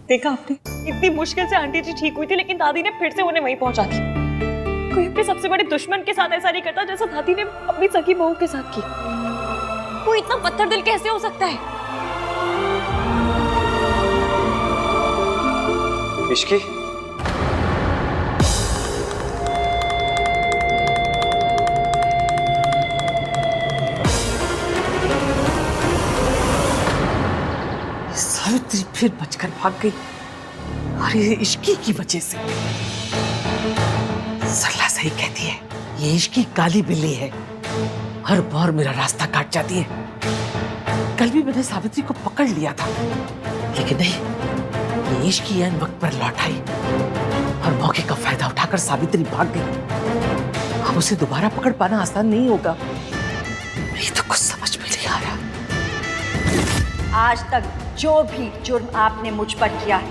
देखा आपने, इतनी मुश्किल से आंटी जी ठीक हुई थी, लेकिन दादी ने फिर से उन्हें वहीं पहुंचा दिया। कोई अपने सबसे बड़े दुश्मन के साथ ऐसा नहीं करता जैसा दादी ने अपनी सगी बहू के साथ की। वो इतना पत्थर दिल कैसे हो सकता है? इश्की, सावित्री फिर बचकर भाग गई और ये इश्की की वजह से। सरला सही कहती है, ये इश्की काली बिल्ली है, हर बार मेरा रास्ता काट जाती है। कल भी मैंने सावित्री को पकड़ लिया था, लेकिन नहीं, ये इश्की ऐन वक्त पर लौट आई और मौके का फायदा उठाकर सावित्री भाग गई। अब उसे दोबारा पकड़ पाना आसान नहीं होगा। ये तो कुछ समझ में नहीं आ रहा। आज तक जो भी जुर्म आपने मुझ पर किया है,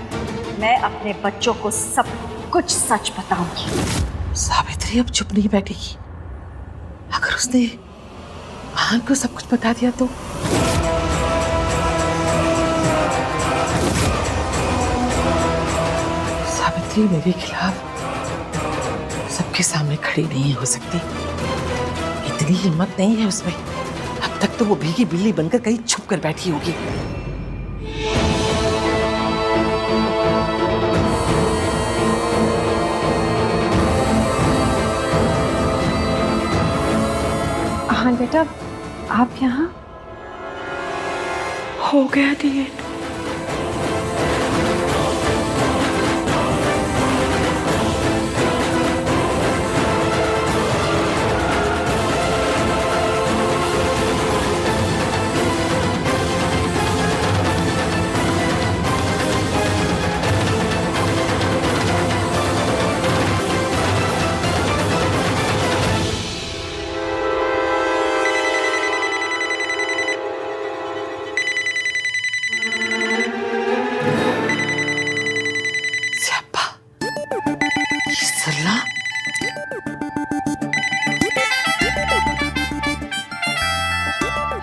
मैं अपने बच्चों को सब कुछ सच बताऊंगी। सावित्री अब चुप नहीं बैठेगी। अगर उसने महान को सब कुछ बता दिया तो सावित्री मेरे खिलाफ सबके सामने खड़ी नहीं हो सकती। इतनी हिम्मत नहीं है उसमें। अब तक तो वो भीगी बिल्ली बनकर कहीं छुप कर बैठी होगी। हाँ बेटा, आप यहाँ? हो गया दिए।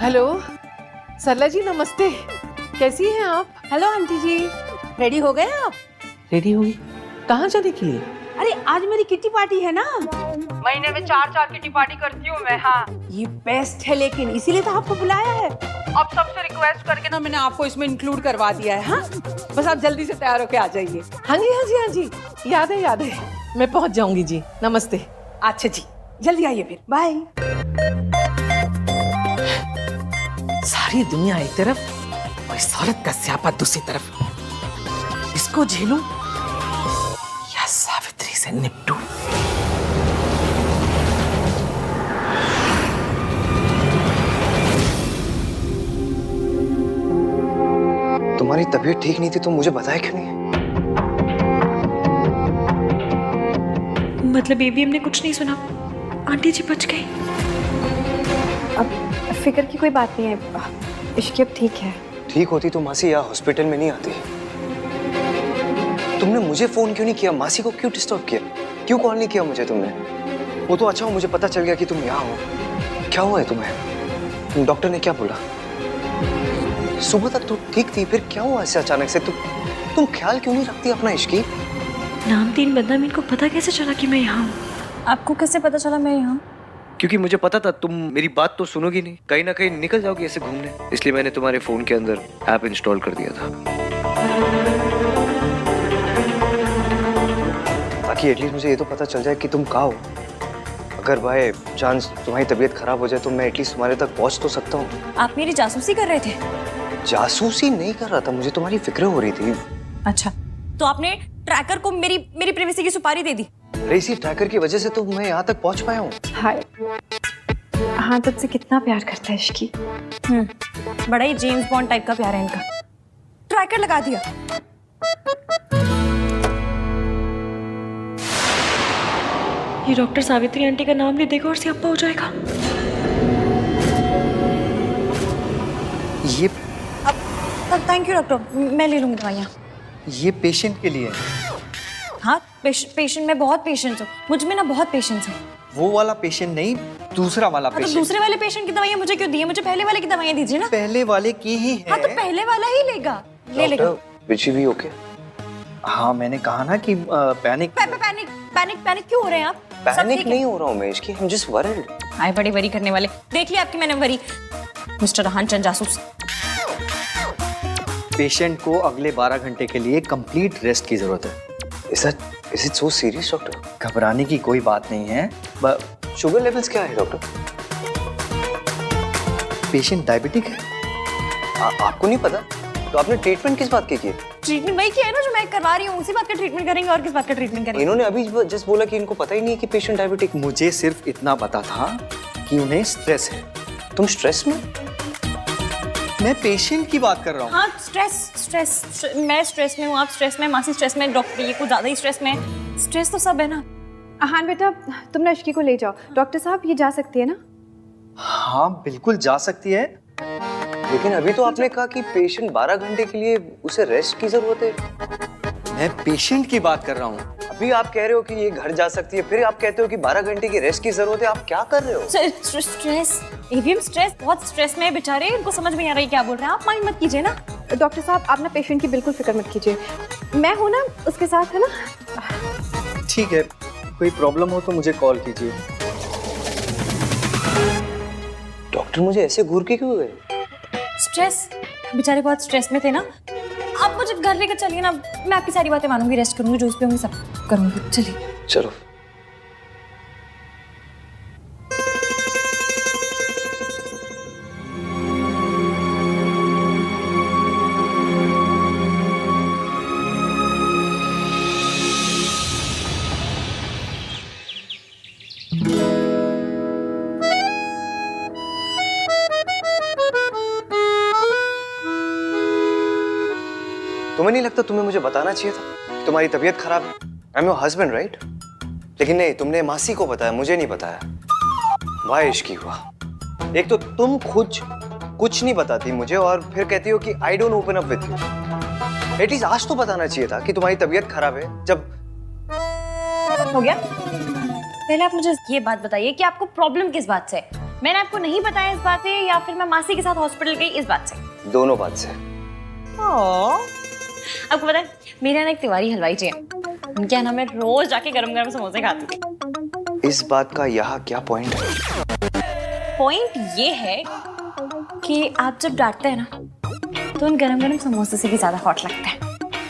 हेलो सरला जी, नमस्ते। कैसी हैं आप? हेलो आंटी जी, रेडी हो गए आप? रेडी होगी? कहाँ जाने के लिए? अरे आज मेरी किट्टी पार्टी है ना। महीने में 4 किट्टी पार्टी करती हूँ मैं। हाँ, ये बेस्ट है, लेकिन इसीलिए तो आपको बुलाया है। अब सबसे रिक्वेस्ट करके ना मैंने आपको इसमें इंक्लूड करवा दिया है। हाँ, बस आप जल्दी से तैयार होके आ जाइए। हाँ जी, हाँ जी, हाँ जी, याद है, याद है। मैं पहुंच जाऊंगी जी। नमस्ते। अच्छा जी, जल्दी आइए फिर। बाय। सारी दुनिया एक तरफ और इस औरत का स्यापा दूसरी तरफ। इसको झेलूं या सावित्री से निपटूं? तुम्हारी तबीयत ठीक नहीं थी तो मुझे बताया क्यों नहीं? मतलब बेबी, हमने कुछ नहीं सुना। आंटी जी बच गई। अब फिक्र की कोई बात नहीं है, इश्की अब ठीक है। ठीक होती तो मासी यहाँ हॉस्पिटल में नहीं आती। तुमने मुझे फोन क्यों नहीं किया? मासी को क्यों डिस्टर्ब किया? क्यों कॉल नहीं किया मुझे तुमने? वो तो अच्छा हो मुझे पता चल गया कि तुम यहाँ हो। क्या हुआ है तुम्हें? डॉक्टर ने क्या बोला? सुबह तक तो ठीक थी, फिर क्या हुआ ऐसे अचानक से? तुम ख्याल क्यों नहीं रखती अपना इश्की? नाम तीन बदनाम, इनको पता कैसे चला कि मैं यहाँ हूँ? आपको कैसे पता चला मैं यहाँ? क्योंकि मुझे पता था तुम मेरी बात तो सुनोगी नहीं, कहीं ना कहीं निकल जाओगी ऐसे घूमने, इसलिए मैंने तुम्हारे फोन के अंदर ऐप इंस्टॉल कर दिया था ताकि एटलीस्ट मुझे ये तो पता चल जाए कि तुम कहाँ हो। अगर बाय चांस तुम्हारी तबीयत खराब हो जाए तो मैं एटलीस्ट तुम्हारे तक पहुंच तो सकता हूँ। आप मेरी जासूसी कर रहे थे? जासूसी नहीं कर रहा था, मुझे तुम्हारी फिक्र हो रही थी। अच्छा, तो आपने ट्रैकर को मेरी प्राइवेसी की सुपारी दे दी? अरे इसी ट्रैकर की वजह से तो मैं यहाँ तक पहुंच पाया हूँ। हाय, हाँ तुझसे कितना प्यार करता है इश्की। बड़ा ही जेम्स बॉन्ड टाइप का प्यार है इनका। ट्रैकर लगा दिया। ये डॉक्टर सावित्री आंटी का नाम ले देगा और स्यापा हो जाएगा। ये थैंक यू डॉक्टर, मैं ले लूंगी दवाइयाँ। ये पेशेंट के लिए है। हाँ, पेशेंट, मैं बहुत पेशेंट हूँ, मुझ में ना बहुत पेशेंस है। वो वाला पेशेंट नहीं, दूसरा वाला तो पेशेंट। दूसरे वाले पेशेंट की दवाइयाँ मुझे क्यों दी है? मुझे पहले वाले की दवाइयाँ दीजिए ना। पहले वाले की ही है। हाँ तो पहले वाला ही लेगा, ले लेगा। विची भी ओके? हाँ मैंने कहा ना कि पैनिक पैनिक पैनिक पैनिक क्यों हो रहे हैं आप? सब पैनिक ठीक है? नहीं हो रहा हूँ मैं इसकी, I'm just worried. आए बड़ी वरी करने वाले, देख लिया आपकी मैंने वरी। मिस्टर रहान चंद जासूस। पेशेंट को अगले 12 घंटे के लिए कंप्लीट रेस्ट की जरूरत है। Is it so serious, doctor? घबराने की कोई बात नहीं है। शुगर लेवल्स क्या है डॉक्टर? पेशेंट डायबिटिक है। आपको नहीं पता? तो आपने ट्रीटमेंट किस बात की है? ट्रीटमेंट वही किया है ना जो मैं करवा रही हूँ, उसी बात का ट्रीटमेंट करेंगे और किस बात का ट्रीटमेंट करेंगे? इन्होंने अभी जस्ट बोला कि इनको पता ही नहीं है कि पेशेंट डायबिटिक। मुझे सिर्फ इतना पता था कि उन्हें स्ट्रेस है। तुम स्ट्रेस में? मैं पेशेंट की बात कर रहा हूँ। हाँ स्ट्रेस मैं स्ट्रेस में हूँ, आप स्ट्रेस में, मासी स्ट्रेस में, डॉक्टर ये कुछ ज्यादा ही स्ट्रेस में। स्ट्रेस तो सब है ना। हाँ बेटा, तुम ना इश्की को ले जाओ। डॉक्टर साहब ये जा सकती है ना? हाँ बिल्कुल जा सकती है। लेकिन अभी तो आपने कहा कि पेशेंट 12 घंटे के लिए उसे रेस्ट की जरूरत है। मैं पेशेंट की बात कर रहा हूँ। अभी आप कह रहे हो कि ये घर जा सकती है, फिर आप कहते हो कि 12 घंटे की रेस्ट की जरूरत है। आप क्या कर रहे हो? स्ट्रेस एवीएम स्ट्रेस, बहुत स्ट्रेस में है बेचारे, इनको समझ में नहीं आ रही क्या बोल रहे हैं आप। माइंड मत कीजिए ना डॉक्टर साहब, आप ना पेशेंट की बिल्कुल फिक्र मत कीजिए। मैं हूँ ना उसके साथ, है ना? ठीक है, कोई प्रॉब्लम हो तो मुझे कॉल कीजिए। डॉक्टर मुझे ऐसे घूर के क्यों गए? स्ट्रेस, बेचारे बहुत स्ट्रेस में थे ना। आप मुझे घर लेकर चलिए ना, मैं आपकी सारी बातें मानूंगी, रेस्ट करूंगी, जूस पीऊंगी, सब करूंगी। चलिए चलो। तुम्हें नहीं लगता तुम्हें मुझे बताना चाहिए था कि तुम्हारी तबीयत खराब है? I am your husband right? लेकिन नहीं, तुमने मासी को बताया, मुझे नहीं बताया। वाह इश्की हुआ। एक तो तुम खुद कुछ नहीं बताती मुझे और फिर कहती हो कि I don't open up with you. At least आज तो बताना चाहिए था कि तुम्हारी तबीयत खराब है। जब हो गया, पहले आप मुझे ये बात बताइए कि आपको प्रॉब्लम किस बात से है? मैंने आपको नहीं बताया इस बात से, या फिर मैं मासी के साथ हॉस्पिटल गई इस बात से? दोनों बात से। आपको पता है मेरे यहाँ एक तिवारी हलवाई जी हैं, उनके यहाँ मैं रोज जाके गरम गरम समोसे खाती थी। इस बात का यहाँ क्या पॉइंट है? पॉइंट ये है कि आप जब डांटते हैं ना तो उन गरम गरम समोसे से भी ज्यादा हॉट लगता है।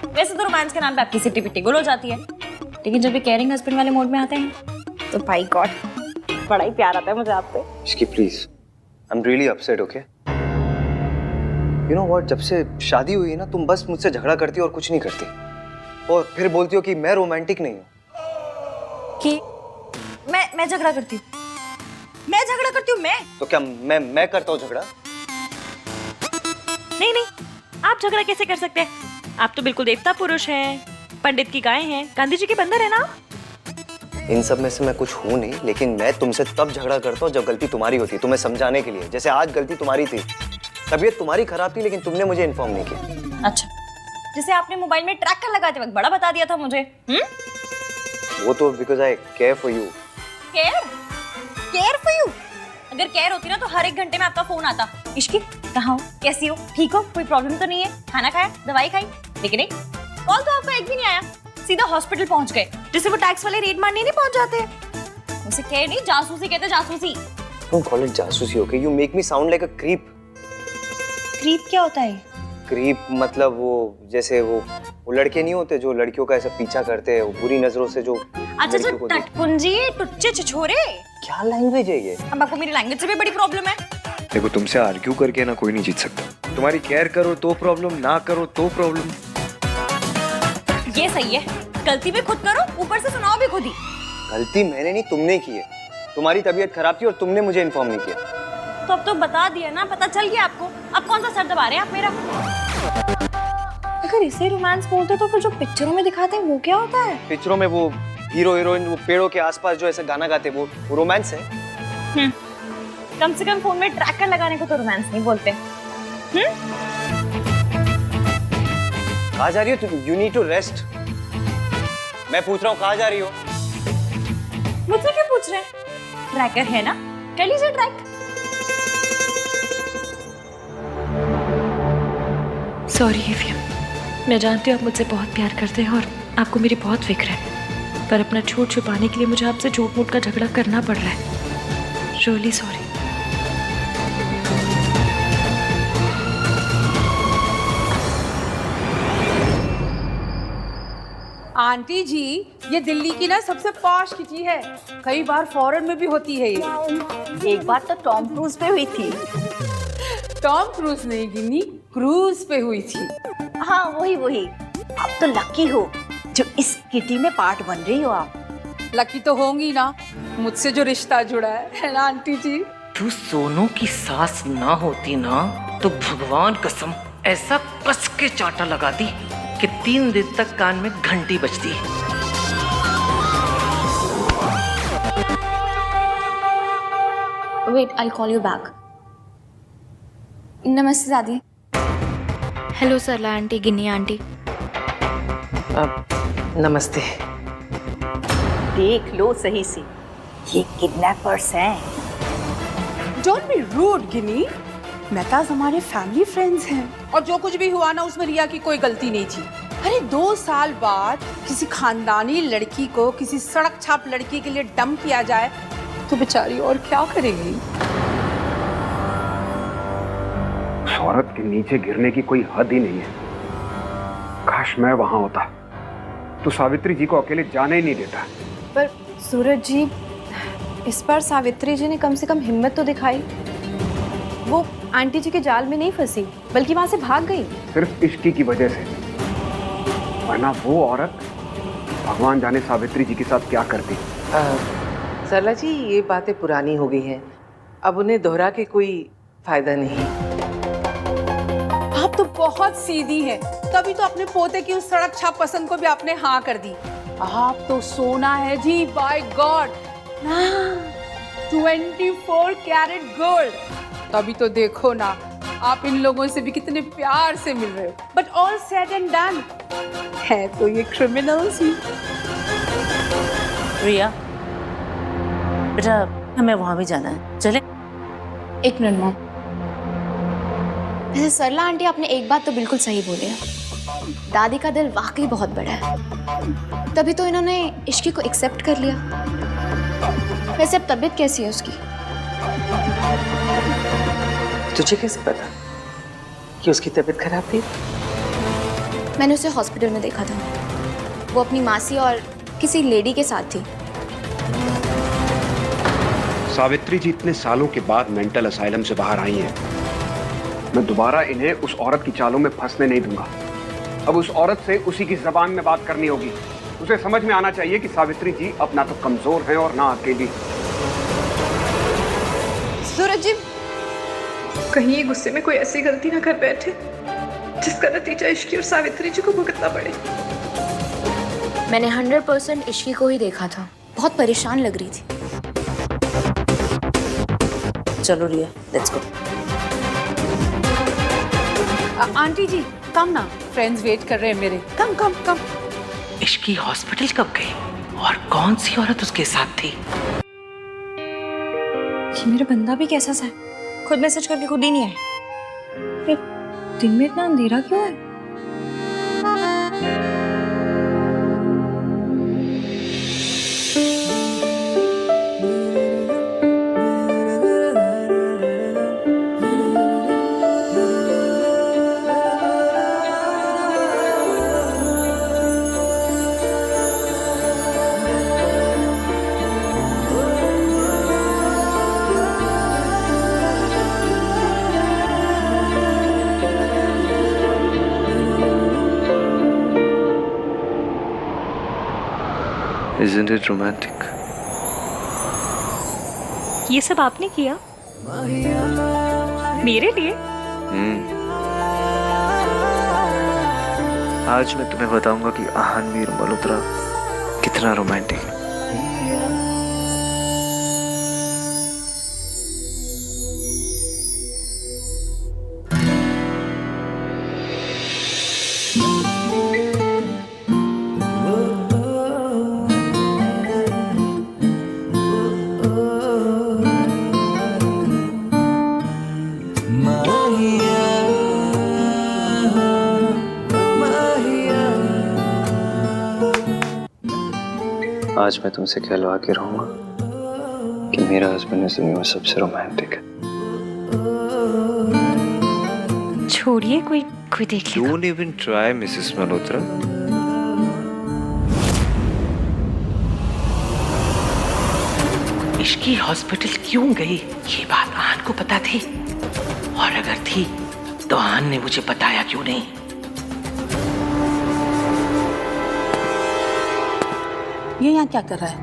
वैसे तो रोमांस के नाम पे आपकी सिटी पिट्टी गुल हो जाती है, लेकिन जब भी केयरिंग हस्बैंड वाले मोड में आते हैं तो भाई गॉड बड़ा ही प्यार आता है मुझे आप पे। Ishki please, I am really upset. Okay, you know what, जब से शादी हुई है ना तुम बस मुझसे झगड़ा करती हो और कुछ नहीं करती, और फिर बोलती हो कि मैं रोमांटिक नहीं हूँ। कि मैं झगड़ा करती हूँ? मैं झगड़ा करती हूँ? मैं तो क्या मैं करता हूँ झगड़ा? नहीं, आप झगड़ा कैसे कर सकते हैं? आप तो बिल्कुल देवता पुरुष हैं, पंडित की गाय हैं, गांधी जी के बंदर है ना। इन सब में से मैं कुछ हूँ नहीं, लेकिन मैं तुमसे तब झगड़ा करता हूँ जब गलती तुम्हारी होती है, तुम्हें समझाने के लिए। जैसे आज गलती तुम्हारी थी, तबीयत तुम्हारी खराब थी, लेकिन तुमने मुझे इन्फॉर्म नहीं किया। अच्छा, जैसे आपने मोबाइल में ट्रैकर लगाते वक्त बड़ा बता दिया था मुझे। वो तो because I care for you. Care for you? अगर केयर होती ना तो हर एक घंटे में आपका फोन आता, इश्की कहाँ हो, कैसी हो, ठीक हो, कोई प्रॉब्लम तो नहीं है, खाना खाया, दवाई खाई? लेकिन नहीं, कॉल तो आपका एक भी नहीं आया, सीधा हॉस्पिटल पहुंच गए, जैसे वो टैक्स वाले रेड मारने नहीं पहुंच जाते। उसे केयर नहीं, जासूसी कहते, जासूसी। डोंट कॉल इट जासूसी, okay? You make me sound like a creep. Creep क्या होता है? क्रीप मतलब वो जैसे वो लड़के नहीं होते जो लड़कियों का ऐसा पीछा करते हैं, वो बुरी नजरों से जो अच्छा लड़कियों को टटपुंजी, टुच्चे छिछोरे। क्या लैंग्वेज है ये? अब आपको मेरी लैंग्वेज से भी बड़ी प्रॉब्लम है। देखो, तुमसे आर्ग्यू करके ना कोई नहीं जीत सकता। तुम्हारी केयर करो तो प्रॉब्लम, ना करो तो प्रॉब्लम। ये सही है, गलती भी खुद करो, ऊपर से सुनाओ भी खुद ही। गलती मैंने नहीं, तुमने की है। तुम्हारी तबीयत खराब थी और तुमने मुझे इन्फॉर्म नहीं किया। तो अब तो बता दिया ना, पता चल गया आपको। अब कौन सा सर दबा रहे हैं आप मेरा? अगर इसे रोमांस बोलते तो फिर जो पिक्चरों में दिखाते हैं वो क्या होता है? पिक्चरों में वो हीरो हीरोइन वो पेड़ों के आसपास जो ऐसा गाना गाते वो रोमांस है। कम से कम फोन में ट्रैकर लगाने को तो रोमांस नहीं बोलते। कहाँ जा रही हो तुम? You need to rest. मैं पूछ रहा हूँ कहाँ जा रही हो? मुझसे क्यों पूछ रहे हैं? ट्रैकर है ना, कर लीजिए ट्रैक। सॉरी एवीएम, मैं जानती हूँ आप मुझसे बहुत प्यार करते हैं और आपको मेरी बहुत फिक्र है, पर अपना झूठ छुपाने के लिए मुझे आपसे झूठ मूठ का झगड़ा करना पड़ रहा है। Really sorry. आंटी जी, ये दिल्ली की ना सबसे पॉश किटी है, कई बार फॉरेन में भी होती है ये। एक बार तो टॉम क्रूज पे हुई थी। टॉम क्रूज नहीं गिनी, क्रूज पे हुई थी। हाँ वही वही। आप तो लकी हो जो इस किटी में पार्ट बन रही हो आप। लकी तो होंगी ना, मुझसे जो रिश्ता जुड़ा है ना आंटी जी। तू सोनू की सास ना होती ना तो भगवान कसम ऐसा कस के चांटा लगा दी कि 3 दिन तक कान में घंटी बजती। Wait, I'll call you back. नमस्ते दादी। हेलो सरला आंटी, गिन्नी आंटी। नमस्ते। देख लो सही से, ये किडनैपर्स हैं। डोंट बी रूड गिनी, मेहताज हमारे फैमिली फ्रेंड्स हैं और जो कुछ भी हुआ ना उसमें रिया की कोई गलती नहीं थी। अरे 2 साल बाद किसी खानदानी लड़की को किसी सड़क छाप लड़की के लिए डंप किया जाए तो बेचारी और क्या करेगी। औरत के नीचे गिरने की कोई हद ही नहीं है। काश मैं वहां होता तो सावित्री जी को अकेले जाने ही नहीं देता। पर सूरज जी, इस बार सावित्री जी ने कम से कम हिम्मत तो दिखाई। वो आंटी जी के जाल में नहीं फंसी बल्कि वहां से भाग गई। सिर्फ इश्की की वजह से, वरना वो औरत भगवान जाने सावित्री जी के साथ क्या करती। सरला जी, ये बातें पुरानी हो गई हैं, अब उन्हें दोहरा के कोई फायदा नहीं। आप तो बहुत सीधी हैं, तभी तो अपने पोते की उस सड़क छाप पसंद को भी आपने हाँ कर दी। आप तो सोना है जी, बाय गॉड। 24 carat gold. तभी तो देखो ना, आप इन लोगों से भी कितने प्यार से मिल रहे हो। But all said and done, है तो ये क्रिमिनल्स ही। रिया बेटा, हमें वहां भी जाना है, चले? 1 मिनट मॉम। वैसे सरला आंटी, आपने एक बात तो बिल्कुल सही बोली है, दादी का दिल वाकई बहुत बड़ा है, तभी तो इन्होंने इश्की को एक्सेप्ट कर लिया। वैसे अब तबीयत कैसी है उसकी? तुझे कैसे पता कि उसकी तबीयत खराब थी? मैंने उसे हॉस्पिटल में देखा था, वो अपनी मासी और किसी लेडी के साथ थी। सावित्री जी इतने सालों के बाद मेंटल असाइलम से बाहर आई हैं। मैं दोबारा इन्हें उस औरत की चालों में फंसने नहीं दूंगा। अब उस औरत से उसी की जबान में बात करनी होगी। उसे समझ में आना चाहिए कि सावित्री जी अब ना तो कमजोर हैं और ना अकेली। सूरज जी, कहीं ये गुस्से में कोई ऐसी गलती ना कर बैठे जिसका नतीजा इश्की और सावित्री जी को भुगतना पड़े। मैंने 100% इश्की को ही देखा था, बहुत परेशान लग रही थी। चलो रिया, लेट्स गो। आंटी जी कम ना, फ्रेंड्स वेट कर रहे हैं मेरे। कम कम कम। इश्की हॉस्पिटल कब गई और कौन सी औरत उसके साथ थी? ये मेरा बंदा भी कैसा सा है, खुद मैसेज करके खुद ही नहीं आए। दिन में इतना अंधेरा क्यों है? Isn't it romantic? ये सब आपने किया मेरे लिए? आज मैं तुम्हें बताऊंगा कि आहानवीर मल्होत्रा कितना रोमांटिक है। आज मैं तुमसे कहलवा के रहूंगा कि मेरा हस्बैंड इस दुनिया में सबसे रोमांटिक है। छोड़िए, कोई कोई देख लेगा। Don't even try, Mrs Malhotra. Ishki hospital क्यों गई ये बात आन को पता थी, और अगर थी तो आन ने मुझे बताया क्यों नहीं? ये यहाँ क्या कर रहा है?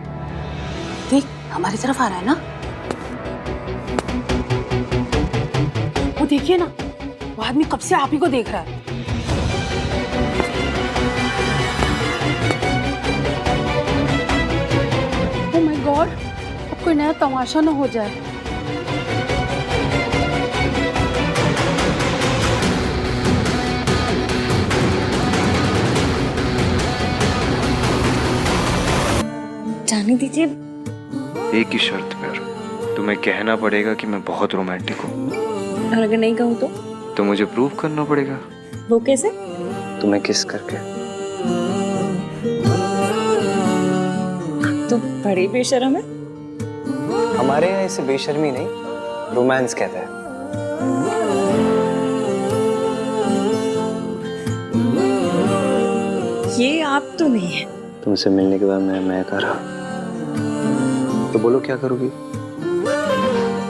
देख, हमारी तरफ आ रहा है ना। वो देखिए ना, वो आदमी कब से आप ही को देख रहा है। ओह माय गॉड, अब कोई नया तमाशा ना हो जाए। जाने दीजिए। एक ही शर्त पर, तुम्हें कहना पड़ेगा कि मैं बहुत रोमांटिक हूँ। और अगर नहीं कहूँ तो मुझे प्रूव करना पड़ेगा। वो कैसे? तुम्हें किस करके। तो बड़ी बेशर्म है। हमारे यहाँ इसे बेशर्मी नहीं, रोमांस कहते हैं। ये आप तो नहीं है। तुमसे मिलने के बाद मैं कर रहा, तो बोलो क्या करोगी?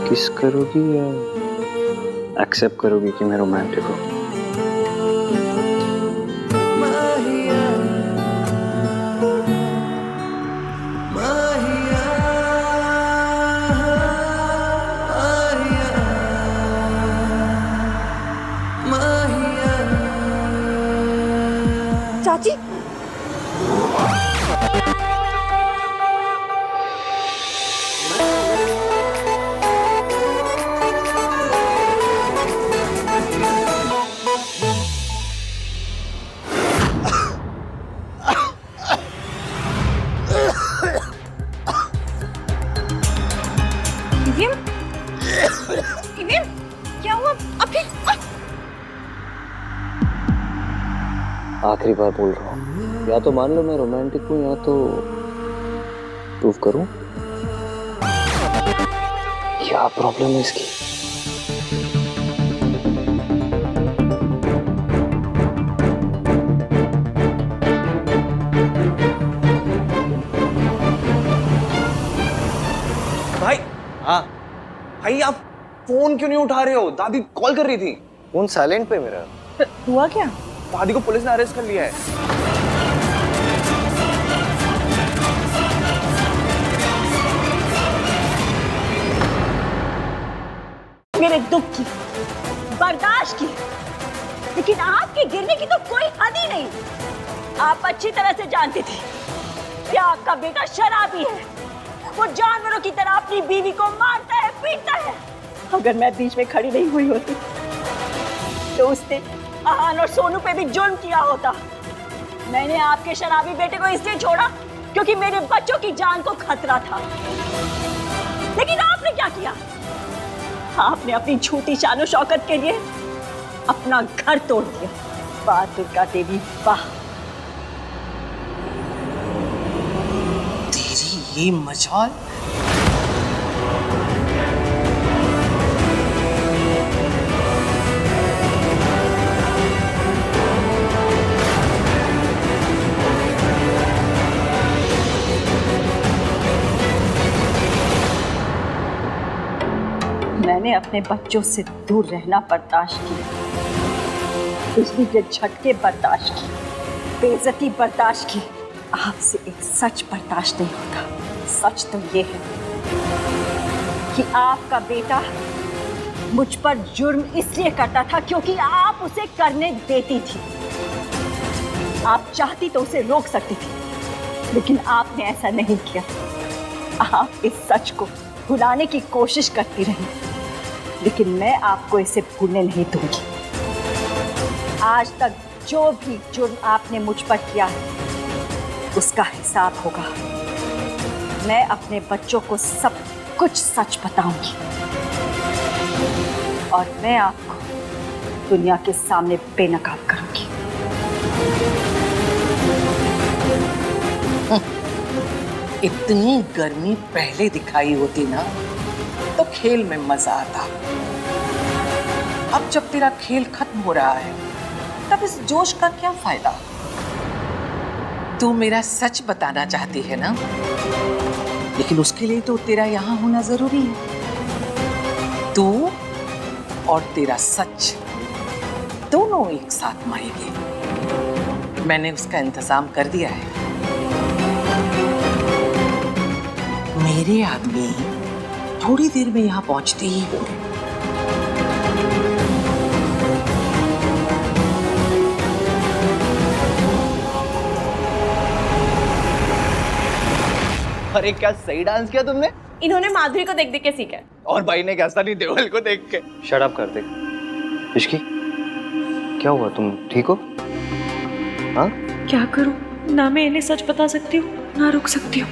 किस करोगी या एक्सेप्ट करोगी कि मैं रोमांटिक हूँ? चाची, क्या हुआ? अभी आखिरी बार बोल रहा हूँ, या तो मान लो मैं रोमांटिक हूँ या तो प्रूव करूँ। क्या प्रॉब्लम है इसकी? भाई। हाँ भाई, आप फोन क्यों नहीं उठा रहे हो? दादी कॉल कर रही थी। फोन साइलेंट पे मेरा। हुआ क्या? दादी को पुलिस ने अरेस्ट कर लिया है। मेरे दुख की, बर्दाश्त की, लेकिन आपके गिरने की तो कोई हद ही नहीं। आप अच्छी तरह से जानती थी कि आपका बेटा शराबी है। वो जानवरों की तरह अपनी बीवी को मारता है, पीटता है। अगर मैं बीच में खड़ी नहीं हुई होती तो उसने आहान और सोनू पे भी जुर्म किया होता। मैंने आपके शराबी बेटे को इसलिए छोड़ा क्योंकि मेरे बच्चों की जान को खतरा था। लेकिन आपने क्या किया? आपने अपनी झूठी शान शौकत के लिए अपना घर तोड़ दिया। वाह दुर्गा देवी, वाह। तेरी ये मजाल। मैंने अपने बच्चों से दूर रहना बर्दाश्त किया, बिजली के झटके बर्दाश्त किए, बेइज्जती बर्दाश्त की। आपसे एक सच बर्दाश्त नहीं होता। सच तो ये है कि आपका बेटा मुझ पर जुर्म इसलिए करता था क्योंकि आप उसे करने देती थी। आप चाहती तो उसे रोक सकती थी, लेकिन आपने ऐसा नहीं किया। आप इस सच को भुलाने की कोशिश करती रही, लेकिन मैं आपको इसे भूलने नहीं दूंगी। आज तक जो भी जुर्म आपने मुझ पर किया है उसका हिसाब होगा। मैं अपने बच्चों को सब कुछ सच बताऊंगी और मैं आपको दुनिया के सामने बेनकाब करूंगी। इतनी गर्मी पहले दिखाई होती ना तो खेल में मजा आता। अब जब तेरा खेल खत्म हो रहा है तब इस जोश का क्या फायदा? तू मेरा सच बताना चाहती है ना, लेकिन उसके लिए तो तेरा यहाँ होना जरूरी है। तू और तेरा सच दोनों एक साथ मरेंगे। मैंने उसका इंतजाम कर दिया है। मेरे आदमी थोड़ी देर में यहाँ पहुंचते ही होंगे। अरे क्या सही डांस किया तुमने। इन्होंने माधुरी को देख देख के सीखा है। और भाई ने क्या सनी देओल को देख के। शट अप कर दे। इश्की, क्या हुआ? तुम ठीक हो? हाँ? क्या करूं? ना मैं इन्हें सच बता सकती हूँ ना रुक सकती हूँ।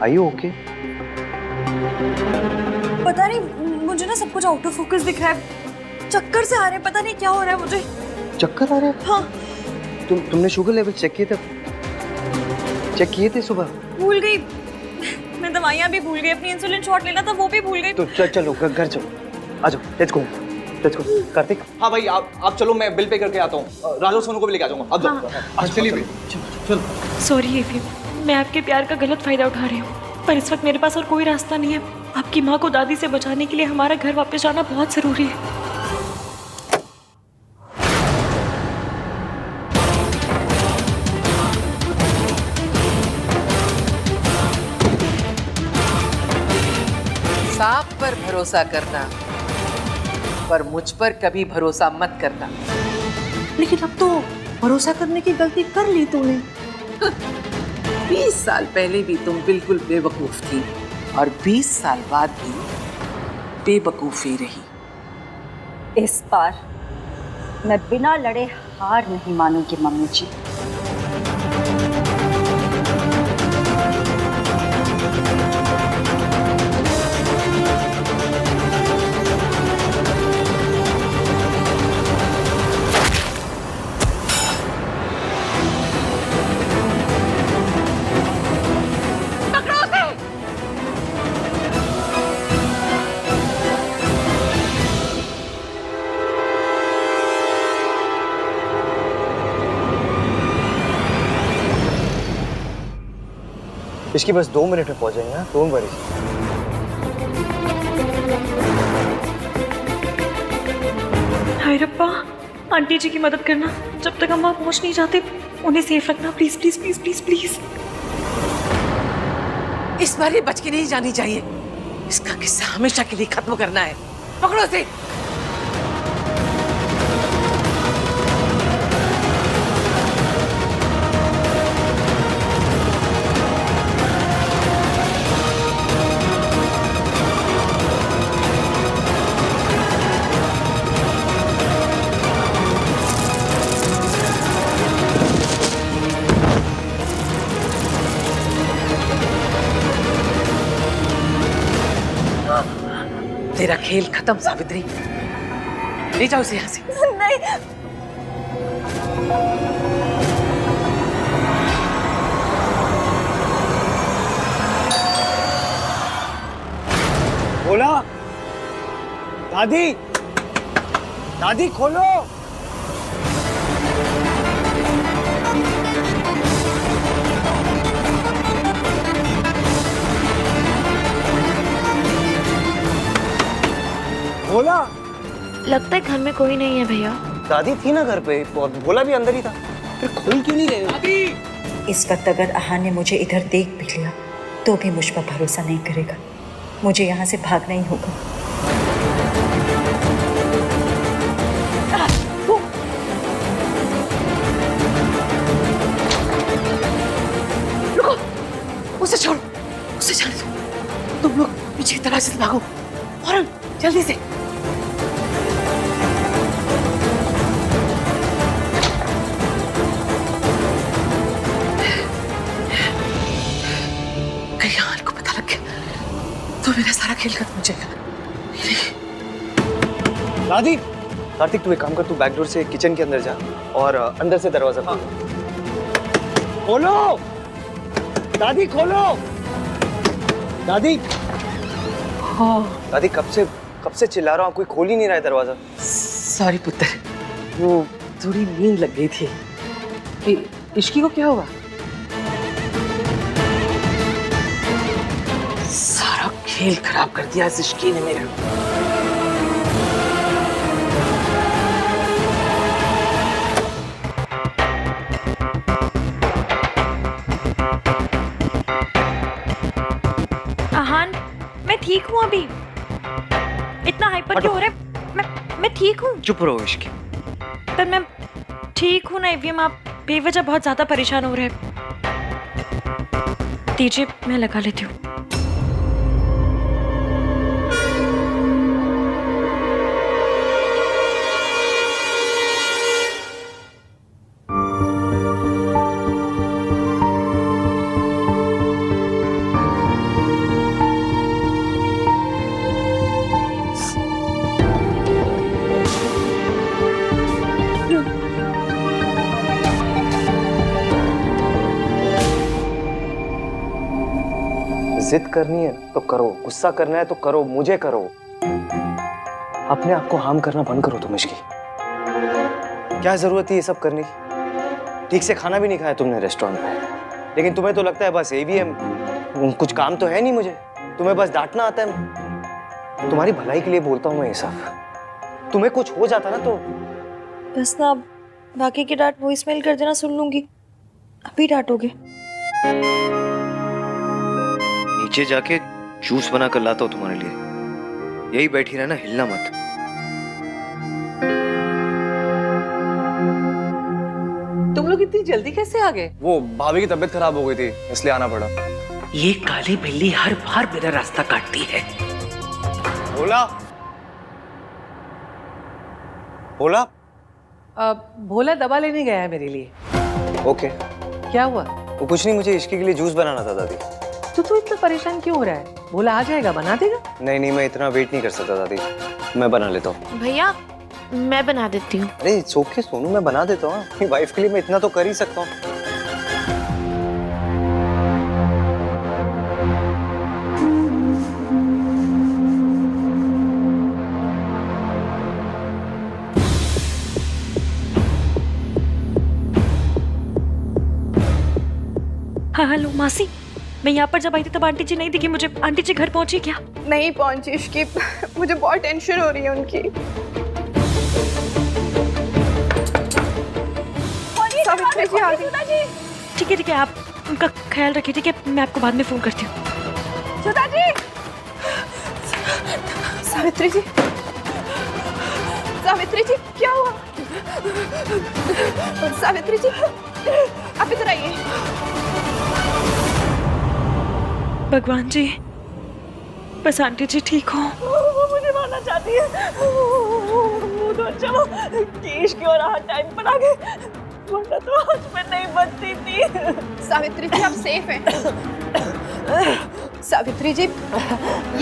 Are you okay? पता नहीं, मुझे ना सब कुछ आउट ऑफ फोकस दिख रहा है। चक्कर से आ रहे हैं, पता नहीं क्या हो रहा है मुझे। चक्कर आ रहे हैं? हाँ। तुमने शुगर लेवल चेक किए थे? चेक किए थे सुबह? भूल गई। मैं दवाइयाँ भी भूल गई, अपनी इंसुलिन शॉट लेना था वो भी भूल गई। तो चलो घर चलो, आ जाओ, लेट्स गो। कार्तिक। हाँ भाई आप चलो, मैं बिल पे करके आता हूँ। राजू सोनू को भी लेके आ जाऊंगा। अब जाओ। चलिए चलो। सॉरी एफी, मैं आपके प्यार का गलत फायदा उठा रही हूँ, पर इस वक्त मेरे पास और कोई रास्ता नहीं है। आपकी माँ को दादी से बचाने के लिए हमारा घर वापस जाना बहुत जरूरी है। सांप पर भरोसा करना, पर मुझ पर कभी भरोसा मत करना। लेकिन अब तो भरोसा करने की गलती कर ली तूने। 20 साल पहले भी तुम बिल्कुल बेवकूफ थी और 20 साल बाद भी बेवकूफी रही। इस बार मैं बिना लड़े हार नहीं मानूंगी मम्मी जी। इसकी बस 2 मिनट में पहुंच जाएंगे। हाँ, डोंट वरी। हाय रब्बा, आंटी जी की मदद करना। जब तक हम वहाँ पहुँच नहीं जाते उन्हें सेफ रखना, please please please please please. इस बार ये बच के नहीं जानी चाहिए। इसका किस्सा हमेशा के लिए खत्म करना है। पकड़ो इसे। तेरा खेल खत्म सावित्री। ले जाओ इसे यहाँ से। नहीं। बोला दादी, दादी खोलो। बोला लगता है घर में कोई नहीं है भैया। दादी थी ना घर पे और भोला भी अंदर ही था, फिर खोल क्यों नहीं रहे? इस वक्त अगर आहा ने मुझे इधर देख भी लिया तो भी मुझ पर भरोसा नहीं करेगा। मुझे यहाँ से भागना ही होगा। रुको, उसे छोड़ो, उसे जाने दो। तुम लोग पीछे दरवाजे से भागो, फौरन, जल्दी से। कहीं हाल को पता लग गया तो मेरा सारा खेल खत्म हो जाएगा। दादी, कार्तिक तू एक काम कर, तू बैकडोर से किचन के अंदर जा और अंदर से दरवाजा खोल। खोलो दादी, खोलो। दादी हाँ दादी कब से चिल्ला रहा हूँ, कोई खोल ही नहीं रहा है दरवाजा। सॉरी पुत्र, वो थोड़ी नींद लग गई थी। इश्की को क्या हुआ? सारा खेल खराब कर दिया इस इश्की ने मेरा। आहान, मैं ठीक हूँ अभी। इतना हाइपर क्यों हो रहा है? मैं ठीक हूँ। चुप रहो इश्की। पर मैं ठीक हूँ ना एवीएम, आप बेवजह बहुत ज्यादा परेशान हो रहे हैं। दीजिए मैं लगा लेती हूँ। जिद करनी है तो करो, गुस्सा करना है तो करो, मुझे करो। अपने आप को हार्म करना बंद करो तुम इश्की। क्या जरूरत है ये सब करने की? ठीक से खाना भी नहीं खाया तुमने रेस्टोरेंट में, लेकिन तुम्हें तो लगता है बस एवीएम, कुछ काम तो है नहीं मुझे, तुम्हें बस डांटना आता है। तुम्हारी भलाई के लिए बोलता हूँ मैं ये सब। तुम्हें कुछ हो जाता ना तो बस ना, बाकी की डांट वॉइस मेल कर देना, सुन लूंगी। अभी डांटोगे? नीचे जाके जूस बना कर लाता हूँ तुम्हारे लिए। यही बैठी रहना, हिलना मत। तुम लोग इतनी जल्दी कैसे आ गए? वो भाभी की तबीयत खराब हो गई थी, इसलिए आना पड़ा। ये काली बिल्ली हर बार मेरा रास्ता काटती है। भोला, भोला। भोला दवा लेने गया है मेरे लिए। ओके। क्या हुआ? वो कुछ नहीं, मुझे इश्की के लिए जूस बनाना था दादी। तू इतना परेशान क्यों हो रहा है? भोला आ जाएगा, बना देगा। नहीं, मैं इतना वेट नहीं कर सकता दादी, मैं बना लेता हूँ। भैया मैं बना देती हूँ। अरे सोके सोनू, मैं बना देता हूँ। अपनी वाइफ के लिए मैं इतना तो कर ही सकता हूँ। हाँ हेलो मासी, मैं यहाँ पर जब आई थी तब आंटी जी नहीं दिखी मुझे। आंटी जी घर पहुंची क्या? नहीं पहुंची इश्की, मुझे बहुत टेंशन हो रही है उनकी। सावित्री जी आ गई। ठीक है, आप उनका ख्याल रखिए, ठीक है? मैं आपको बाद में फोन करती हूँ। सुधा जी, सावित्री जी, सावित्री जी क्या हुआ? सावित्री जी आप इधर आइए। भगवान जी, बस आंटी जी ठीक हो। वो मुझे मारना चाहती है। वो तो अच्छा वो केश की और हर टाइम पर आ गए, वरना तो आज मैं नहीं बचती थी। सावित्री जी आप सेफ हैं। सावित्री जी,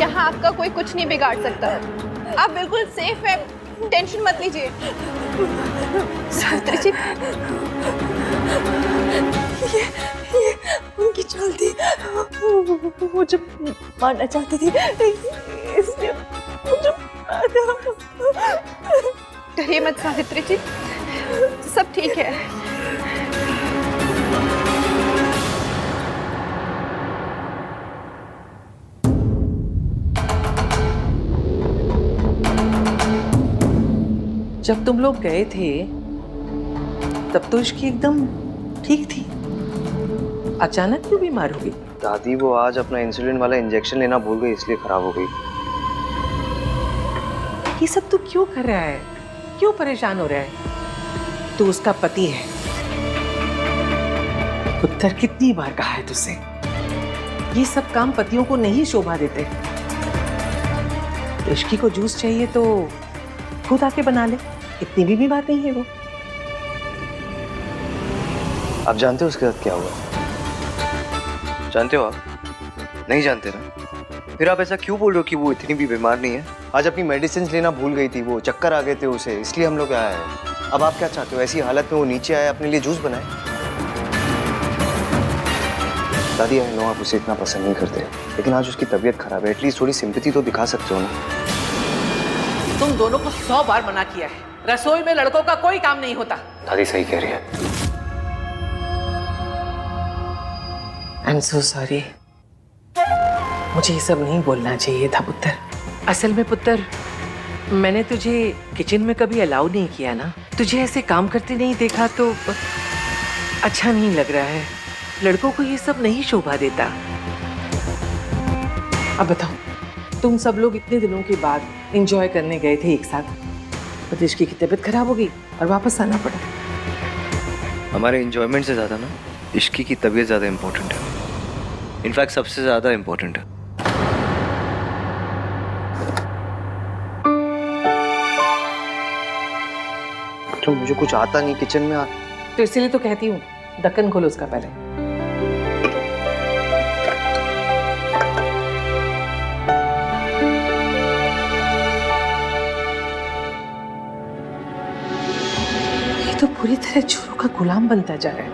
यहाँ आपका कोई कुछ नहीं बिगाड़ सकता, आप बिल्कुल सेफ हैं, टेंशन मत लीजिए। सावित्री जी, ये उनकी चाल थी, वो जब मारना चाहती थी इसलिए मुझे डरिए मत सावित्री जी, सब ठीक है। जब तुम लोग गए थे तब तो इसकी एकदम ठीक थी, अचानक क्यों बीमार हो गई? दादी वो आज अपना इंसुलिन वाला इंजेक्शन लेना भूल गई, इसलिए खराब हो गई। ये सब तू क्यों कर रहा है? क्यों परेशान हो रहा है? तू उसका पति है। पुत्र, कितनी बार कहा है तुझसे, ये सब काम पतियों को नहीं शोभा देते। इश्की को जूस चाहिए तो खुद आके बना ले, इतनी भी बात नहीं है वो। आप जानते हो उसके साथ क्या हुआ? जानते हो आप? नहीं जानते ना? फिर आप ऐसा क्यों बोल रहे हो कि वो इतनी भी बीमार नहीं है? आज अपनी मेडिसिन लेना भूल गई थी, वो चक्कर आ गए थे उसे, इसलिए हम लोग आए हैं। अब आप क्या चाहते हो? ऐसी हालत में वो नीचे आए, अपने लिए जूस बनाए? दादी आई नो आप उसे इतना पसंद नहीं करते, लेकिन आज उसकी तबीयत खराब है, एटलीस्ट थोड़ी सिंपैथी तो दिखा सकते हो ना। तुम दोनों को 100 बार मना किया है, रसोई में लड़कों का कोई काम नहीं होता। दादी सही कह रही है। आई एम सो सॉरी, मुझे ये सब नहीं बोलना चाहिए था पुत्र। असल में पुत्र, मैंने तुझे किचन में कभी अलाउ नहीं किया ना, तुझे ऐसे काम करते नहीं देखा तो अच्छा नहीं लग रहा है। लड़कों को ये सब नहीं शोभा देता। अब बताओ, तुम सब लोग इतने दिनों के बाद एंजॉय करने गए थे एक साथ, पर ऋषि की तबीयत खराब हो गई और वापस आना पड़ा। हमारे एंजॉयमेंट से ज्यादा ना इश्की की तबीयत ज्यादा इम्पोर्टेंट है, इनफैक्ट सबसे ज्यादा इम्पोर्टेंट है। तो मुझे कुछ आता नहीं किचन में तो इसीलिए तो कहती हूँ ढक्कन खोलो उसका पहले। ये तो पूरी तरह चोरों का गुलाम बनता जा रहा है।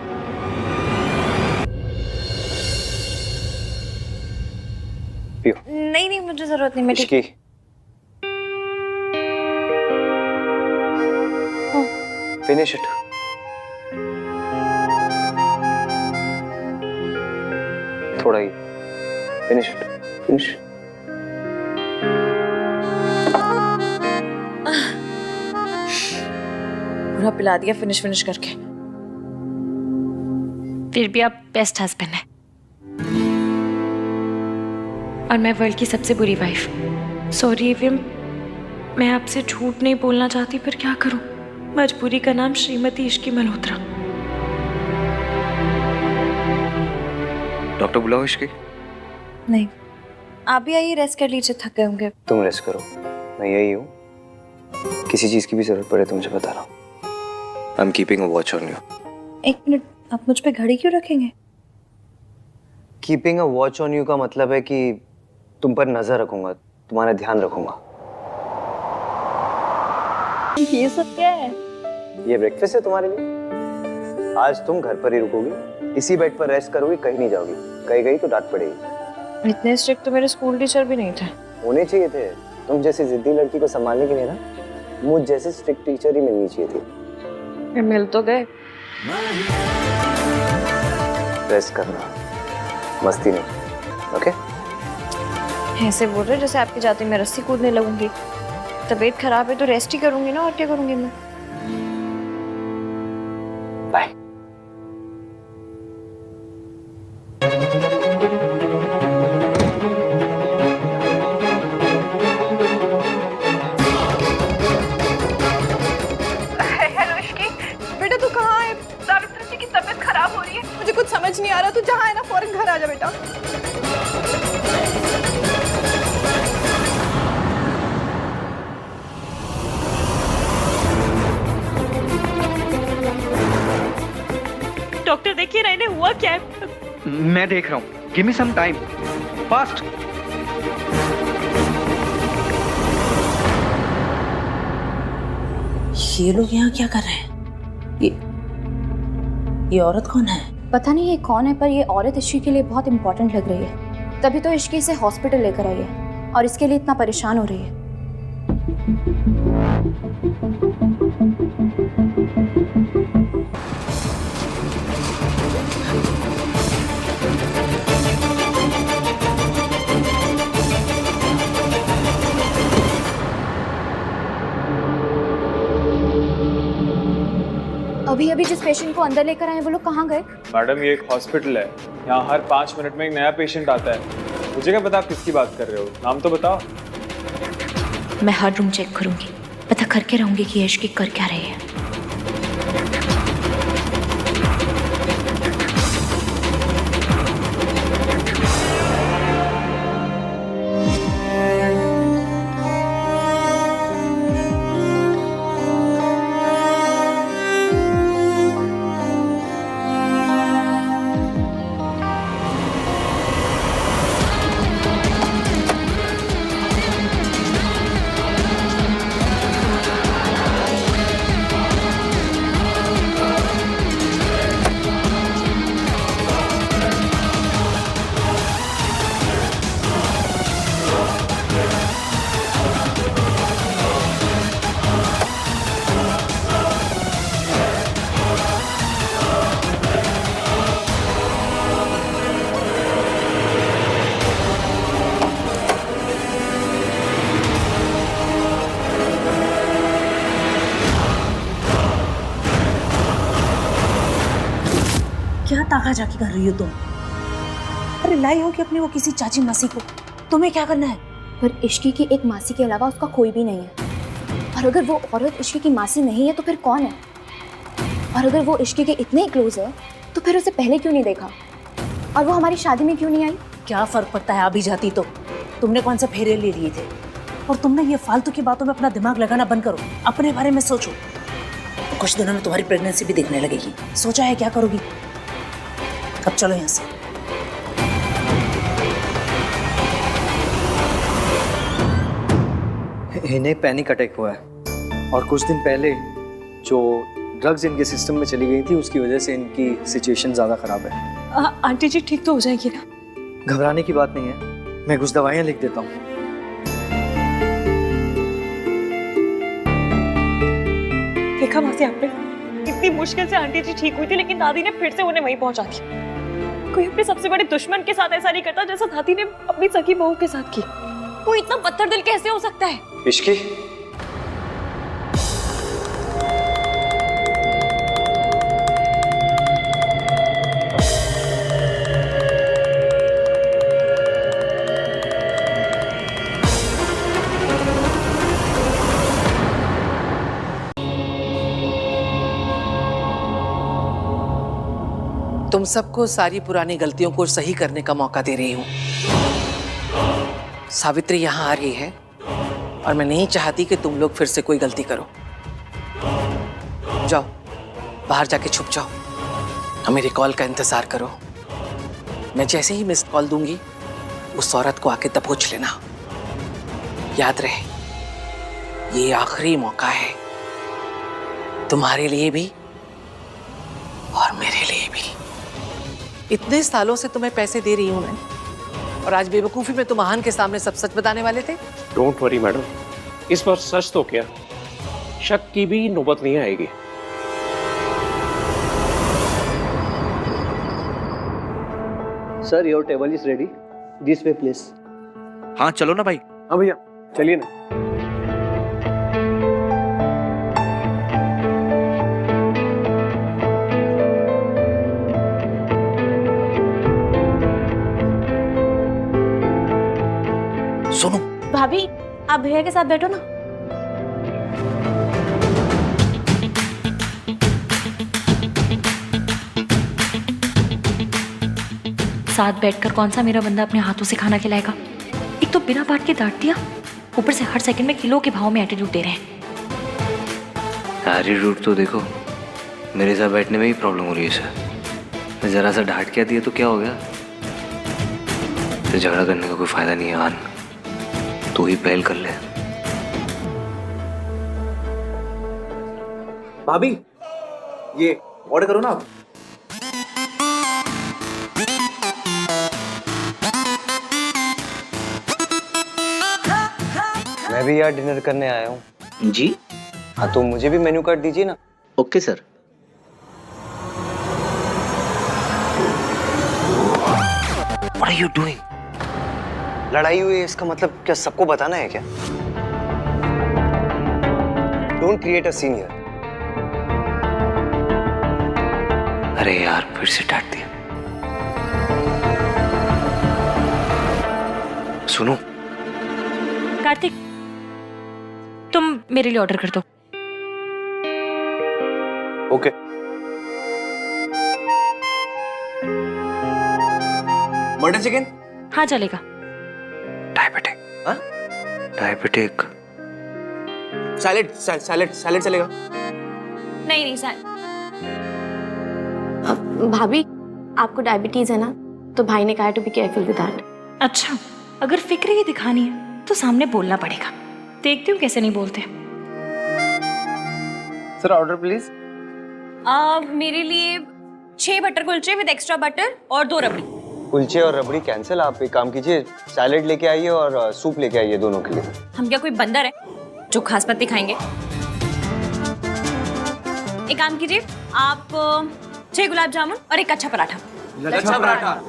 पियो। नहीं नहीं, मुझे जरूरत नहीं, मैं ठीक। Ishki finish it. थोड़ा ही फिनिश इट, फिनिश। पूरा पिला दिया फिनिश फिनिश करके। फिर भी आप बेस्ट हस्बैंड हैं और मैं वर्ल्ड की सबसे बुरी वाइफ। सॉरी एवियम, मैं आपसे झूठ नहीं बोलना चाहती, पर क्या करूं, मजबूरी का नाम श्रीमती इश्की मल्होत्रा। डॉक्टर बुलाओ इश्की। नहीं, आप भी आइए, रेस्ट कर लीजिए, थक गए होंगे। तुम रेस्ट करो, मैं यही हूँ, किसी चीज की भी जरूरत पड़े तो मुझे बता रहा। I am keeping a watch on you. एक मिनट, आप मुझ पे घड़ी क्यों रखेंगे? Keeping a watch on you का मतलब है कि तुम पर नजर रखूंगा, तुम्हारा ध्यान रखूंगा। ये सब क्या है? ये ब्रेकफास्ट है तुम्हारे लिए। आज तुम घर पर ही रुकोगी, इसी बेड पर रेस्ट करोगी, कहीं नहीं जाओगी। कहीं गई तो डांट पड़ेगी। इतने स्ट्रिक्ट तो मेरे स्कूल टीचर भी नहीं थे। होने चाहिए थे, तुम जैसी जिद्दी लड़की को संभालने के लिए ना मुझ जैसे स्ट्रिक्ट टीचर ही मिलनी चाहिए थी। मिल तो गए। रेस्ट करना, मस्ती नहीं, ओके? ऐसे बोल रहे जैसे आपके जाते मैं रस्सी कूदने लगूंगी। तबीयत खराब है तो रेस्ट ही करूंगी ना, और क्या करूंगी मैं? बाय। हेलो इश्की, बेटा तू कहाँ है? सावित्री जी की तबीयत खराब हो रही है, मुझे कुछ समझ नहीं आ रहा। तू जहाँ है ना फौरन घर आ जा बेटा। डॉक्टर देखिए ना, इन्हें हुआ क्या है? मैं देख रहा हूँ, give me some time, fast. ये लोग यहाँ क्या कर रहे हैं? ये औरत कौन है? पता नहीं ये कौन है, पर ये औरत इश्की के लिए बहुत इंपॉर्टेंट लग रही है। तभी तो इश्की से हॉस्पिटल लेकर आई है और इसके लिए इतना परेशान हो रही है। अभी अभी जिस पेशेंट को अंदर लेकर आए वो लोग कहाँ गए? मैडम ये एक हॉस्पिटल है, यहाँ हर 5 मिनट में एक नया पेशेंट आता है। मुझे क्या पता आप किसकी बात कर रहे हो, नाम तो बताओ। मैं हर रूम चेक करूंगी, पता करके रहूंगी कि इश्की कर क्या रही है। कहाँ जाके कर रही हो तुम? अरे लाई हो कि अपनी वो किसी चाची मासी को, तुम्हें क्या करना है? पर इश्की की एक मासी के अलावा उसका कोई भी नहीं है। और अगर वो औरत इश्की की मासी नहीं है तो फिर कौन है? और अगर वो इश्की के इतने क्लोज है तो फिर उसे पहले क्यों नहीं देखा? और वो हमारी शादी में क्यों नहीं आई? क्या फर्क पड़ता है, अभी जाती तो। तुमने कौन से फेरे ले लिए थे? और तुमने ये फालतू की बातों में अपना दिमाग लगाना बंद करो, अपने बारे में सोचो। कुछ दिनों में तुम्हारी प्रेगनेंसी भी दिखने लगेगी, सोचा है क्या करोगी? अब चलो यहाँ से। इन्हें पैनिक अटैक हुआ है और कुछ दिन पहले जो ड्रग्स इनके सिस्टम में चली गई थी उसकी वजह से इनकी सिचुएशन ज़्यादा ख़राब है। आंटी जी ठीक तो हो जाएगी ना? घबराने की बात नहीं है, मैं कुछ दवाइयाँ लिख देता हूँ। देखा मासी आपने, इतनी मुश्किल से आंटी जी ठीक हुई थी लेकिन दादी ने फिर से उन्हें वहीं पहुंचा दिया। कोई अपने सबसे बड़े दुश्मन के साथ ऐसा नहीं करता जैसा दादी ने अपनी सगी बहू के साथ की। वो इतना पत्थर दिल कैसे हो सकता है? इश्की, तुम सबको सारी पुरानी गलतियों को सही करने का मौका दे रही हूँ। सावित्री यहाँ आ रही है और मैं नहीं चाहती कि तुम लोग फिर से कोई गलती करो। जाओ बाहर जाके छुप जाओ और मेरी कॉल का इंतजार करो। मैं जैसे ही मिस्ड कॉल दूंगी उस औरत को आके दबोच लेना। याद रहे ये आखिरी मौका है, तुम्हारे लिए भी और मेरे लिए भी। इतने सालों से तुम्हें पैसे दे रही हूं मैं, और आज बेवकूफी में तुम आहान के सामने सब सच बताने वाले थे। डोंट वरी मैडम, इस बार सच तो क्या, शक की भी नौबत नहीं आएगी। Sir your table is ready, this way please. हाँ चलो ना भाई। हाँ भैया चलिए ना। सुनो भाभी आप भैया के साथ बैठो ना। साथ बैठकर कौन सा मेरा बंदा अपने हाथों से खाना खिलाएगा? एक तो बिना बात के डांट दिया, ऊपर से हर सेकंड में किलो के भाव में एटीट्यूड दे रहे हैं। एटीट्यूड तो देखो, मेरे साथ बैठने में ही प्रॉब्लम हो रही है सर। मैं जरा सा डांट क्या दिया तो क्या हो गया? तो झगड़ा करने का कोई फायदा नहीं है आन, तू ही पहल कर ले। भाभी ये ऑर्डर करो ना आप। मैं भी यार डिनर करने आया हूँ। जी हाँ तो मुझे भी मेन्यू कार्ड दीजिए ना। Okay sir. What are you doing? लड़ाई हुई है इसका मतलब क्या सबको बताना है क्या? Don't create a scene here. अरे यार फिर से डांट दिया। सुनो कार्तिक, तुम मेरे लिए ऑर्डर कर दो। ओके। Mutton chicken. हाँ चलेगा। डायबिटिक। हाँ? डायबिटिक। सैलेड सैलेड सैलेड चलेगा। नहीं नहीं सर। भाभी आपको डायबिटीज है ना, तो भाई ने कहा to be careful with that. अच्छा, अगर फिक्र ही दिखानी है तो सामने बोलना पड़ेगा। देखती हूँ कैसे नहीं बोलते। Sir order please. मेरे लिए 6 butter kulche with extra butter और 2 रबड़ी। कुलचे और रबड़ी कैंसिल। आप एक काम कीजिए, सैलेड लेके आइए और सूप लेके आइए दोनों के लिए। हम क्या कोई बंदर है जो खास पत्ती खाएंगे? एक काम कीजिए, आप 6 गुलाब जामुन और 1 अच्छा paratha. Lachha paratha.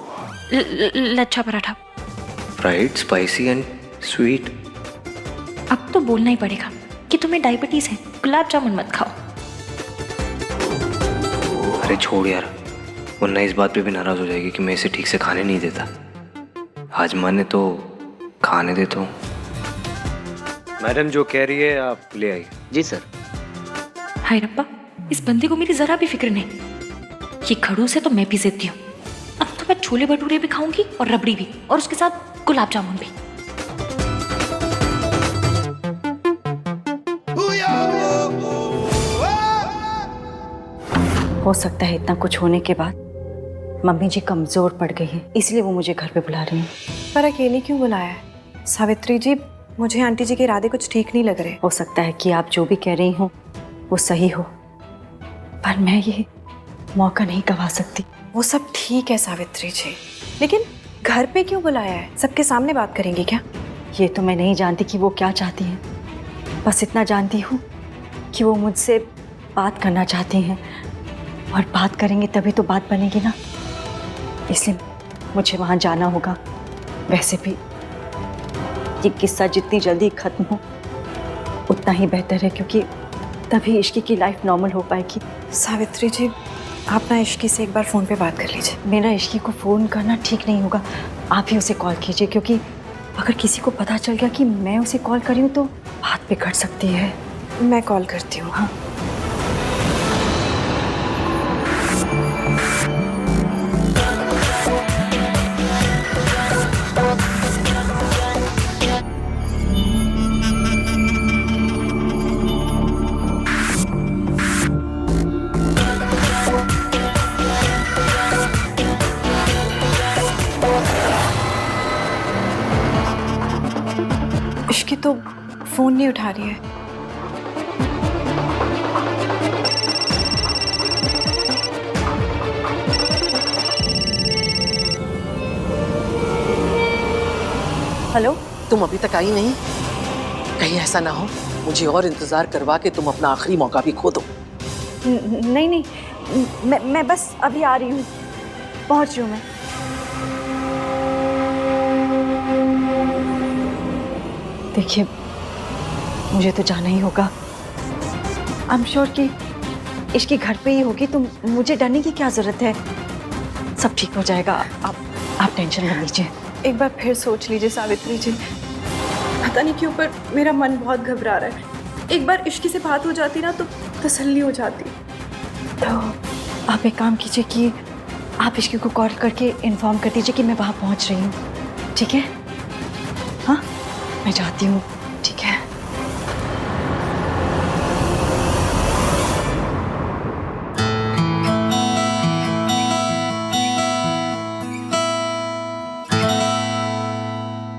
Lachha paratha. Fried, spicy and sweet. अब तो बोलना ही पड़ेगा कि तुम्हें डायबिटीज है, गुलाब जामुन मत खाओ। अरे छोड़ यार, वरना इस बात पे भी नाराज हो जाएगी कि मैं इसे ठीक से खाने नहीं देता। आज माने तो खाने देता हूँ। मैडम जो कह रही है आप ले आइए। जी सर। हाय रब्बा, इस बंदे को मेरी जरा भी फिक्र नहीं। ये खड़ूस है तो मैं भी जिद्दी हूँ। अब तो मैं छोले भटूरे भी खाऊंगी और रबड़ी भी, और उसके साथ गुलाब जामुन भी। हो सकता है इतना कुछ होने के बाद मम्मी जी कमजोर पड़ गई हैं, इसलिए वो मुझे घर पे बुला रही हैं। पर अकेली क्यों बुलाया है सावित्री जी? मुझे आंटी जी के इरादे कुछ ठीक नहीं लग रहे। हो सकता है कि आप जो भी कह रही हो वो सही हो, पर मैं ये मौका नहीं गवा सकती। वो सब ठीक है सावित्री जी, लेकिन घर पे क्यों बुलाया है? सबके सामने बात करेंगी क्या? ये तो मैं नहीं जानती कि वो क्या चाहती हैं, बस इतना जानती हूँ कि वो मुझसे बात करना चाहती हैं, और बात करेंगे तभी तो बात बनेगी ना, इसलिए मुझे वहाँ जाना होगा। वैसे भी ये किस्सा जितनी जल्दी ख़त्म हो उतना ही बेहतर है, क्योंकि तभी इश्की की लाइफ नॉर्मल हो पाएगी। सावित्री जी, आप ना इश्की से एक बार फ़ोन पे बात कर लीजिए। मेरा इश्की को फ़ोन करना ठीक नहीं होगा, आप ही उसे कॉल कीजिए, क्योंकि अगर किसी को पता चल गया कि मैं उसे कॉल करी हूँ तो बात बिगड़ सकती है। मैं कॉल करती हूँ। हाँ। इश्की तो फ़ोन नहीं उठा रही है। हेलो, तुम अभी तक आई नहीं? कहीं ऐसा ना हो मुझे और इंतजार करवा के तुम अपना आखिरी मौका भी खो दो। नहीं नहीं, मैं बस अभी आ रही हूँ, पहुँच रही हूँ मैं। देखिए, मुझे तो जाना ही होगा। आई एम श्योर कि इसके घर पे ही होगी, तो मुझे डरने की क्या जरूरत है? सब ठीक हो जाएगा, आप टेंशन मत लीजिए। एक बार फिर सोच लीजिए सावित्री जी, पता नहीं क्यों पर मेरा मन बहुत घबरा रहा है। एक बार इश्की से बात हो जाती ना तो तसल्ली हो जाती। तो आप एक काम कीजिए कि आप इश्की को कॉल करके इन्फॉर्म कर दीजिए कि मैं वहाँ पहुँच रही हूँ, ठीक है? हाँ, मैं जाती हूँ, ठीक है?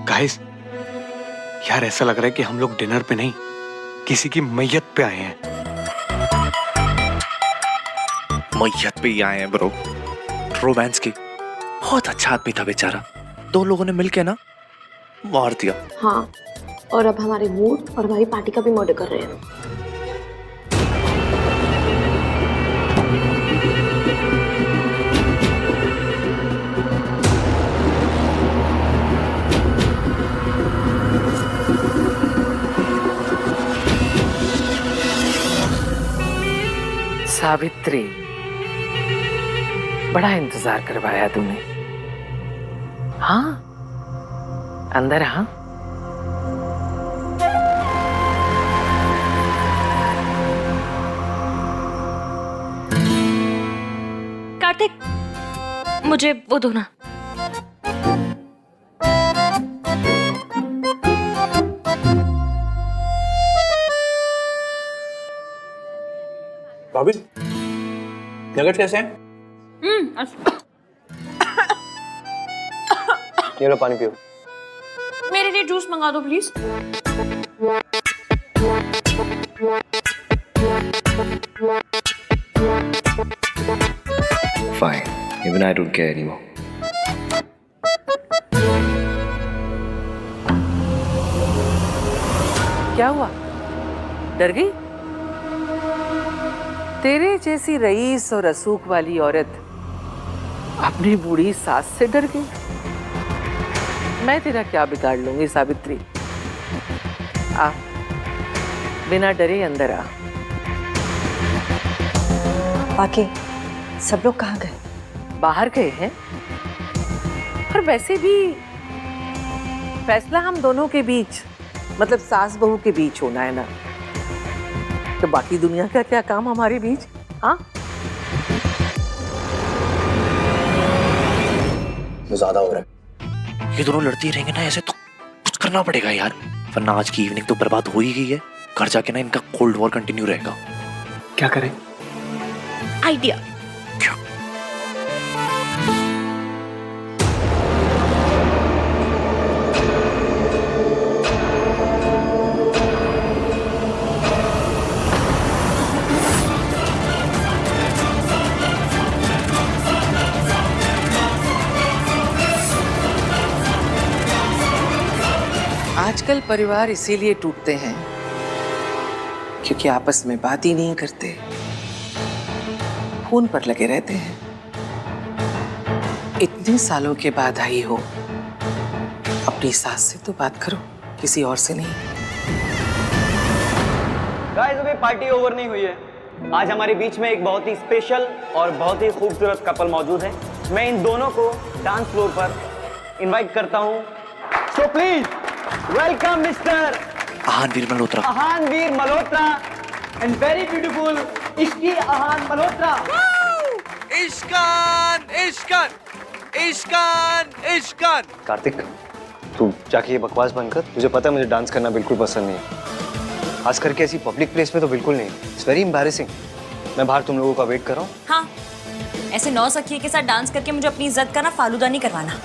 गाइस, यार ऐसा लग रहा है कि हम लोग डिनर पे नहीं किसी की मैयत पे आए हैं। मैयत पे ही आए हैं ब्रो, रोमांस की। बहुत अच्छा आदमी था बेचारा, दो लोगों ने मिलके ना मार दिया। हाँ, और अब हमारे मूड और हमारी पार्टी का भी मर्डर कर रहे हैं। सावित्री, बड़ा इंतजार करवाया तूने। हाँ, अंदर हाँ। कार्तिक, मुझे वो दो ना। भाभी, नगेट्स कैसे हैं? ये लो पानी पियो। मेरे लिए जूस मंगा दो please. Fine, even I don't care anymore. क्या हुआ? डर गई? तेरे जैसी रईस और रसूख वाली औरत अपनी बूढ़ी सास से डर गई? मैं तेरा क्या बिगाड़ लूंगी सावित्री। आ, बिना डरे अंदर आ। बाकी सब लोग कहाँ गए? बाहर गए हैं। और वैसे भी फैसला हम दोनों के बीच, मतलब सास बहू के बीच होना है ना, तो बाकी दुनिया का क्या काम हमारे बीच? हाँ, ज्यादा हो रहा है। ये दोनों लड़ती रहेंगे ना ऐसे तो कुछ करना पड़ेगा यार, वरना आज की इवनिंग तो बर्बाद हो ही गई है। घर जाके ना इनका कोल्ड वॉर कंटिन्यू रहेगा। क्या करें? आइडिया। क्या? आजकल परिवार इसीलिए टूटते हैं क्योंकि आपस में बात ही नहीं करते, फोन पर लगे रहते हैं। इतने सालों के बाद आई हो, अपनी सास से तो बात करो, किसी और से नहीं। गाइस, अभी पार्टी ओवर नहीं हुई है। आज हमारे बीच में एक बहुत ही स्पेशल और बहुत ही खूबसूरत कपल मौजूद है। मैं इन दोनों को डांस फ्लोर पर इनवाइट करता हूं। So please welcome mister Aahanveer Malhotra. Aahanveer Malhotra and very beautiful इश्की आहान मल्होत्रा। इश्कान इश्कान इश्कान इश्कान। कार्तिक, तू जाके ये बकवास बंद कर। तुझे पता है मुझे डांस करना बिल्कुल पसंद नहीं है, खास करके ऐसी पब्लिक प्लेस में तो बिल्कुल नहीं। It's very embarrassing. मैं बाहर तुम लोगों का वेट कर रहा हूँ। हाँ, ऐसे नौसखिए के साथ डांस करके मुझे अपनी इज्जत का ना फालूदा नहीं करवाना।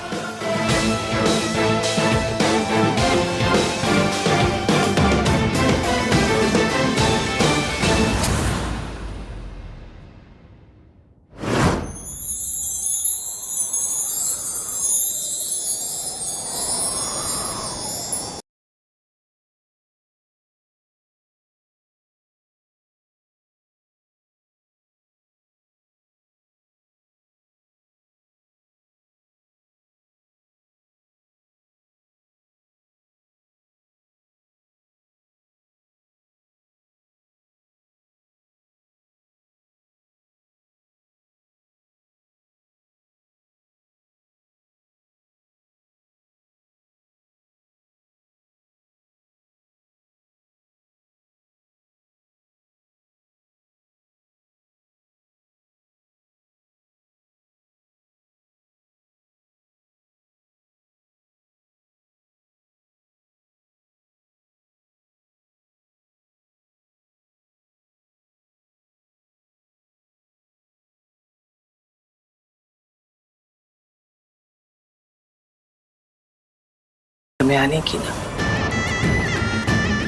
में आने की ना,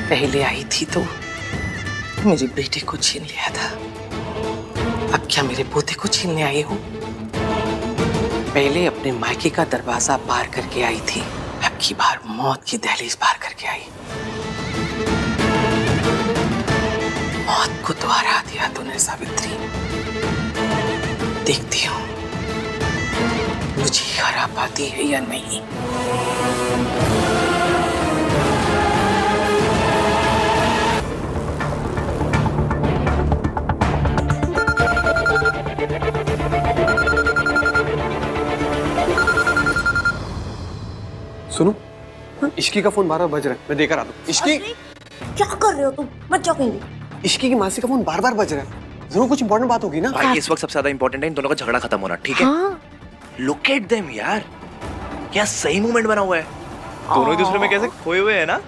पहले आई थी तो मेरे बेटे को छीन लिया था, अब क्या मेरे पोते को छीनने आई हो? पहले अपने मायके का दरवाजा पार करके आई थी, अब की बार मौत की दहलीज पार करके आई। मौत को तो हरा दिया तूने सावित्री। देखती हूँ मुझे हरा पाती है या नहीं। सुनो, इश्की का फोन 12 बज रहा है, मैं देकर आता हूँ। इश्की, क्या कर रहे हो तुम? मत जाओ कहीं। इश्की की मासी का फोन बार-बार बज रहा है। जरूर कुछ इंपॉर्टेंट बात होगी ना। भाई इस वक्त सबसे ज्यादा इंपॉर्टेंट है इन दोनों का झगड़ा खत्म होना, ठीक है? हाँ। लुक एट देम यार, क्या सही मूवमेंट बना हुआ है। दोनों एक दूसरे में कैसे खोए हुए हैं ना।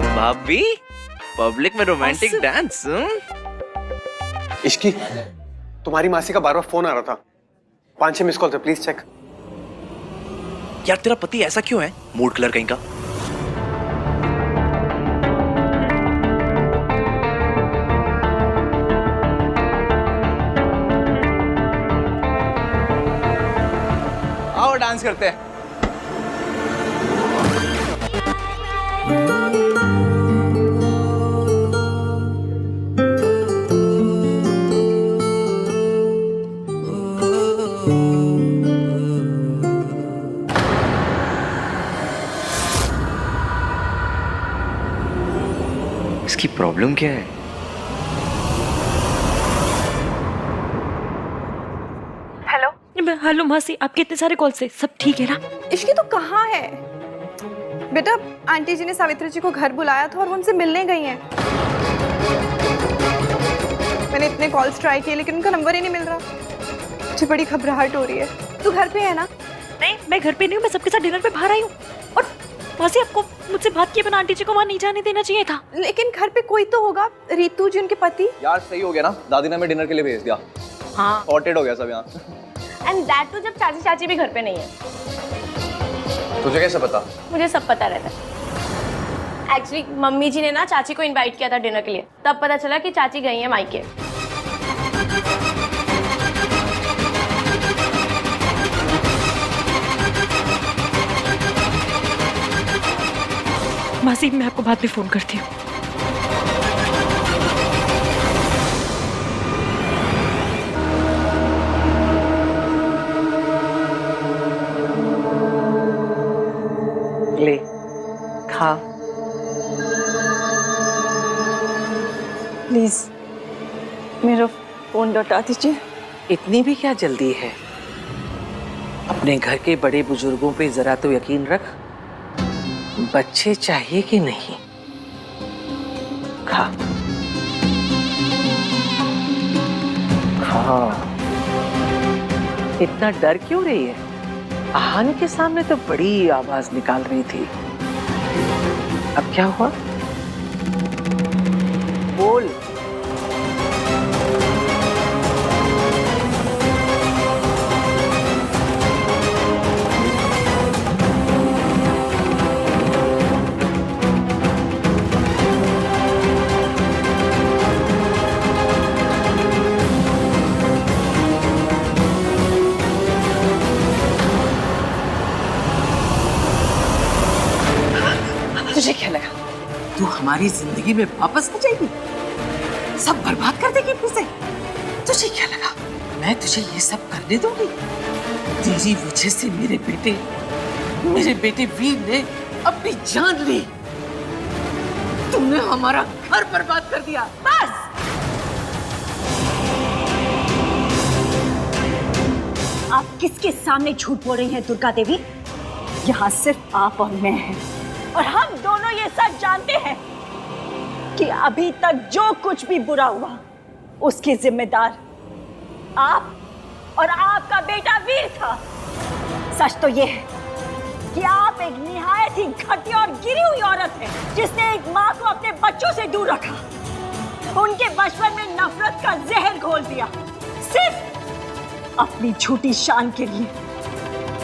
भाभी, पब्लिक में रोमांटिक डांस। इश्की, तुम्हारी मासी का बार बार फोन आ रहा था। 5-6 मिस कॉल थे, प्लीज चेक। यार तेरा पति ऐसा क्यों है? मूड कलर कहीं का। आओ डांस करते हैं। इसकी प्रॉब्लम क्या है? हेलो मासी, आपके इतने सारे कॉल से सब ठीक है ना? इश्की तो कहाँ है बेटा? आंटी जी ने सावित्री जी को घर बुलाया था और वो उनसे मिलने गई हैं। मैंने इतने कॉल्स ट्राई किए लेकिन उनका नंबर ही नहीं मिल रहा। मुझे बड़ी घबराहट हो रही है। तू घर पे है ना? नहीं, मैं घर पे नहीं हूँ, मैं सबके साथ डिनर पे बाहर आई हूँ। और मासी, आपको मुझसे बात किए बिना आंटी जी को वहाँ नहीं जाने देना चाहिए था। लेकिन घर पे कोई तो होगा। रितु जी उनके पति। यार सही हो गया ना, दादी ने हमें डिनर के लिए भेज दिया। हाँ, सॉर्टेड हो गया सब यहाँ। एंड दैट तो जब चाची चाची भी घर पे नहीं है। तुझे कैसे पता? मुझे सब पता रहता है। एक्चुअली मम्मी जी ने ना चाची को इनवाइट किया था डिनर के लिए, तब पता चला कि चाची गई है मायके। मासी, मैं आपको बाद में फोन करती हूँ। ले खा। प्लीज मेरा फोन लौटा दीजिए। इतनी भी क्या जल्दी है? अपने घर के बड़े बुजुर्गों पे जरा तो यकीन रख। बच्चे चाहिए कि नहीं? खा खा। इतना डर क्यों रही है? आहान के सामने तो बड़ी आवाज निकाल रही थी। अब क्या हुआ? बोल। तुझे क्या लगा तू हमारी जिंदगी में वापस आ जाएगी? सब बर्बाद कर देगी फिर से? तुझे क्या लगा मैं तुझे ये सब करने दूंगी? तेरी वजह से मेरे बेटे वीर ने अपनी जान ली। तुमने हमारा घर बर्बाद कर दिया। बस आप किसके सामने झूठ बोल रही हैं दुर्गा देवी? यहाँ सिर्फ आप और मैं हैं, और हम दोनों ये सच जानते हैं कि अभी तक जो कुछ भी बुरा हुआ उसके जिम्मेदार आप और आपका बेटा वीर था। सच तो ये है कि आप एक निहायत ही घटिया और गिरी हुई औरत हैं, जिसने एक माँ को अपने बच्चों से दूर रखा, उनके बचपन में नफरत का जहर घोल दिया, सिर्फ अपनी झूठी शान के लिए।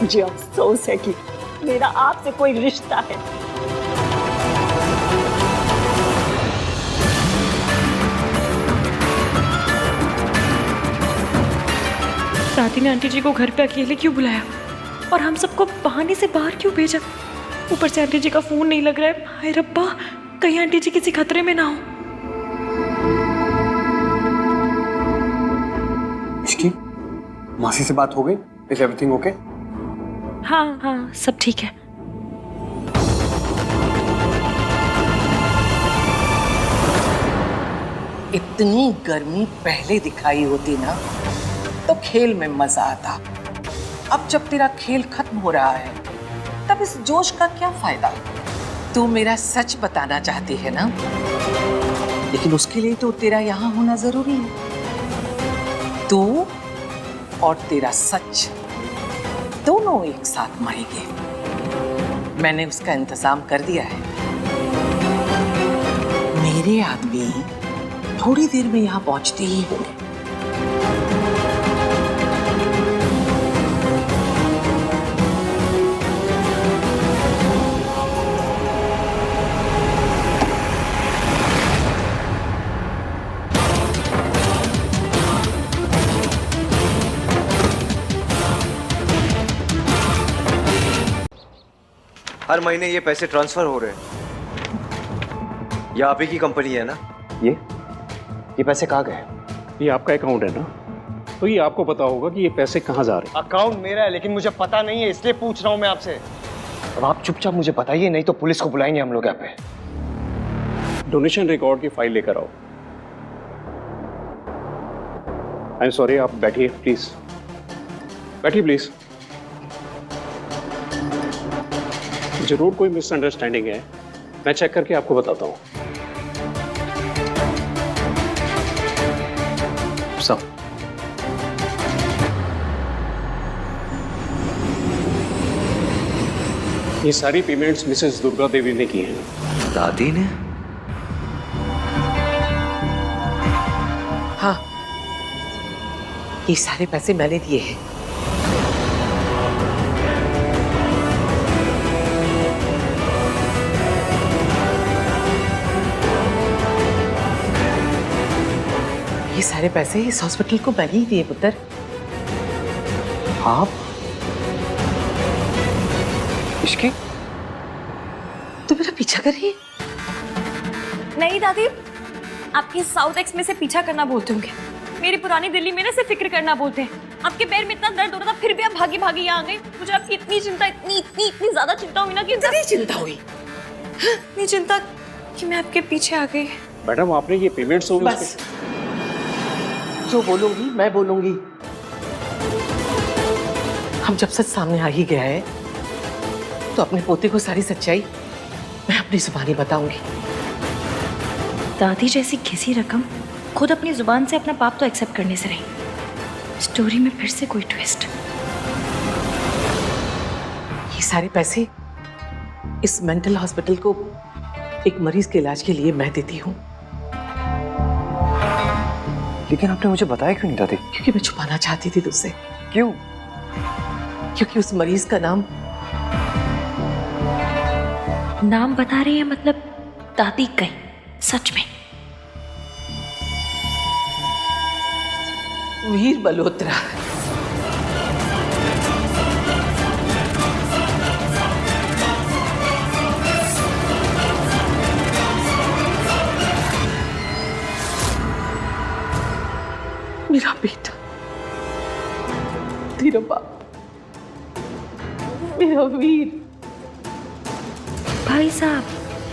मुझे अफसोस है कि मेरा आपसे कोई रिश्ता है। दादी ने आंटी जी को घर पे अकेले क्यों बुलाया और हम सबको बहाने से बाहर क्यों भेजा? ऊपर से आंटी जी का फोन नहीं लग रहा है। हाय रब्बा, कहीं आंटी जी किसी खतरे में ना हो। इश्की, मासी से बात हो गई? Is everything okay? हाँ हाँ, सब ठीक है। इतनी गर्मी पहले दिखाई होती ना तो खेल में मजा आता। अब जब तेरा खेल खत्म हो रहा है तब इस जोश का क्या फायदा? तू मेरा सच बताना चाहती है ना, लेकिन उसके लिए तो तेरा यहाँ होना जरूरी है। तू और तेरा सच दोनों एक साथ मरेंगे। मैंने उसका इंतजाम कर दिया है। मेरे आदमी थोड़ी देर में यहाँ पहुंचते ही होंगे। हर महीने ये पैसे ट्रांसफर हो रहे हैं। ये आप ही की कंपनी है ना? ये पैसे कहाँ गए? ये आपका अकाउंट है ना, तो ये आपको पता होगा कि ये पैसे कहाँ जा रहे हैं। अकाउंट मेरा है लेकिन मुझे पता नहीं है, इसलिए पूछ रहा हूँ मैं आपसे। अब आप चुपचाप मुझे बताइए, नहीं तो पुलिस को बुलाएंगे हम लोग यहाँ पे। डोनेशन रिकॉर्ड की फाइल लेकर आओ। आई एम सॉरी, आप बैठिए प्लीज, बैठिए प्लीज। जरूर कोई मिसअंडरस्टैंडिंग है, मैं चेक करके आपको बताता हूँ। सब ये सारी पेमेंट्स मिसेस दुर्गा देवी ने की हैं। दादी ने? हाँ, ये सारे पैसे मैंने दिए हैं। ये सारे पैसे इस हॉस्पिटल को मैंने ही दिए पुत्र। आप? इसकी? तो मेरा पीछा करिए। नहीं दादी, आपकी साउथ एक्स में से पीछा करना बोलते होंगे। मेरी पुरानी दिल्ली में ना से फिक्र करना बोलते हैं। आपके पैर में इतना दर्द हो रहा था, फिर भी आप भागी भागी यहाँ आ गई। मुझे आपकी इतनी चिंता, इतनी ज्यादा चिंता हुई ना कि इतनी चिंता हुई, इतनी चिंता कि मैं आपके पीछे आ गई। मैडम आपने ये पेमेंट्स होगी बस जो बोलूंगी मैं बोलूंगी। हम जब सच सामने आ ही गया है तो अपने पोते को सारी सच्चाई मैं अपनी जुबानी बताऊंगी। दादी जैसी घिसी रकम खुद अपनी जुबान से अपना पाप तो एक्सेप्ट करने से रही। स्टोरी में फिर से कोई ट्विस्ट। ये सारे पैसे इस मेंटल हॉस्पिटल को एक मरीज के इलाज के लिए मैं देती हूँ। लेकिन आपने मुझे बताया क्यों नहीं दादी? क्योंकि मैं छुपाना चाहती थी तुझसे। क्यों? क्योंकि उस मरीज का नाम बता रही है, मतलब दादी कहीं सच में? वीर मल्होत्रा। मेरा बेटा, तेरा बाप, मेरा वीर। भाई साहब,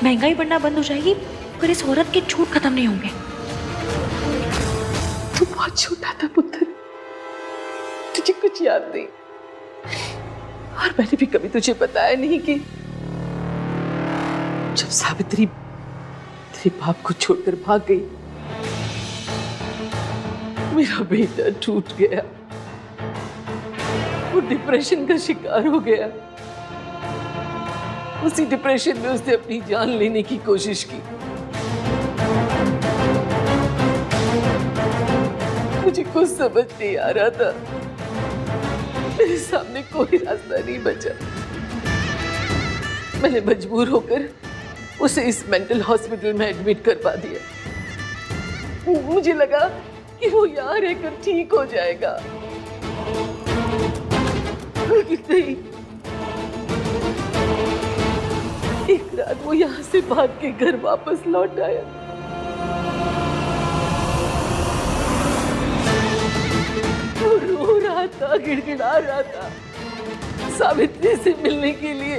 महंगाई बढ़ना बंद हो जाएगी पर इस औरत के झूठ खत्म नहीं होंगे। तू बहुत छोटा था पुत्र, तुझे कुछ याद नहीं। और मैंने भी कभी तुझे बताया नहीं कि जब सावित्री तेरे बाप को छोड़कर भाग गई, मेरा बेटा टूट गया, वो डिप्रेशन का शिकार हो गया। उसी डिप्रेशन में उसने अपनी जान लेने की कोशिश की। मुझे कुछ समझ नहीं आ रहा था, मेरे सामने कोई रास्ता नहीं बचा। मैंने मजबूर होकर उसे इस मेंटल हॉस्पिटल में एडमिट करवा दिया। मुझे लगा कि वो यहाँ रहकर ठीक हो जाएगा, लेकिन नहीं। एक रात वो यहाँ से भाग के घर वापस लौट आया। वो रो रहा था, गिड़गिड़ा रहा था सावित्री से मिलने के लिए।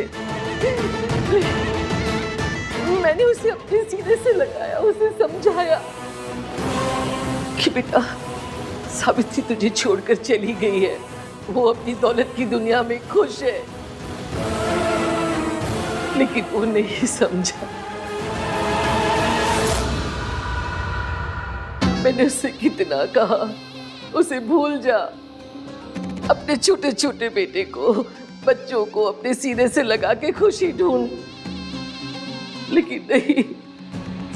मैंने उसे अपने सीने से लगाया, उसे समझाया कि बेटा, सावित्री तुझे छोड़कर चली गई है, वो अपनी दौलत की दुनिया में खुश है। लेकिन वो नहीं समझा। मैंने उससे कितना कहा उसे भूल जा, अपने छोटे छोटे बेटे को, बच्चों को अपने सीने से लगा के खुशी ढूंढ, लेकिन नहीं,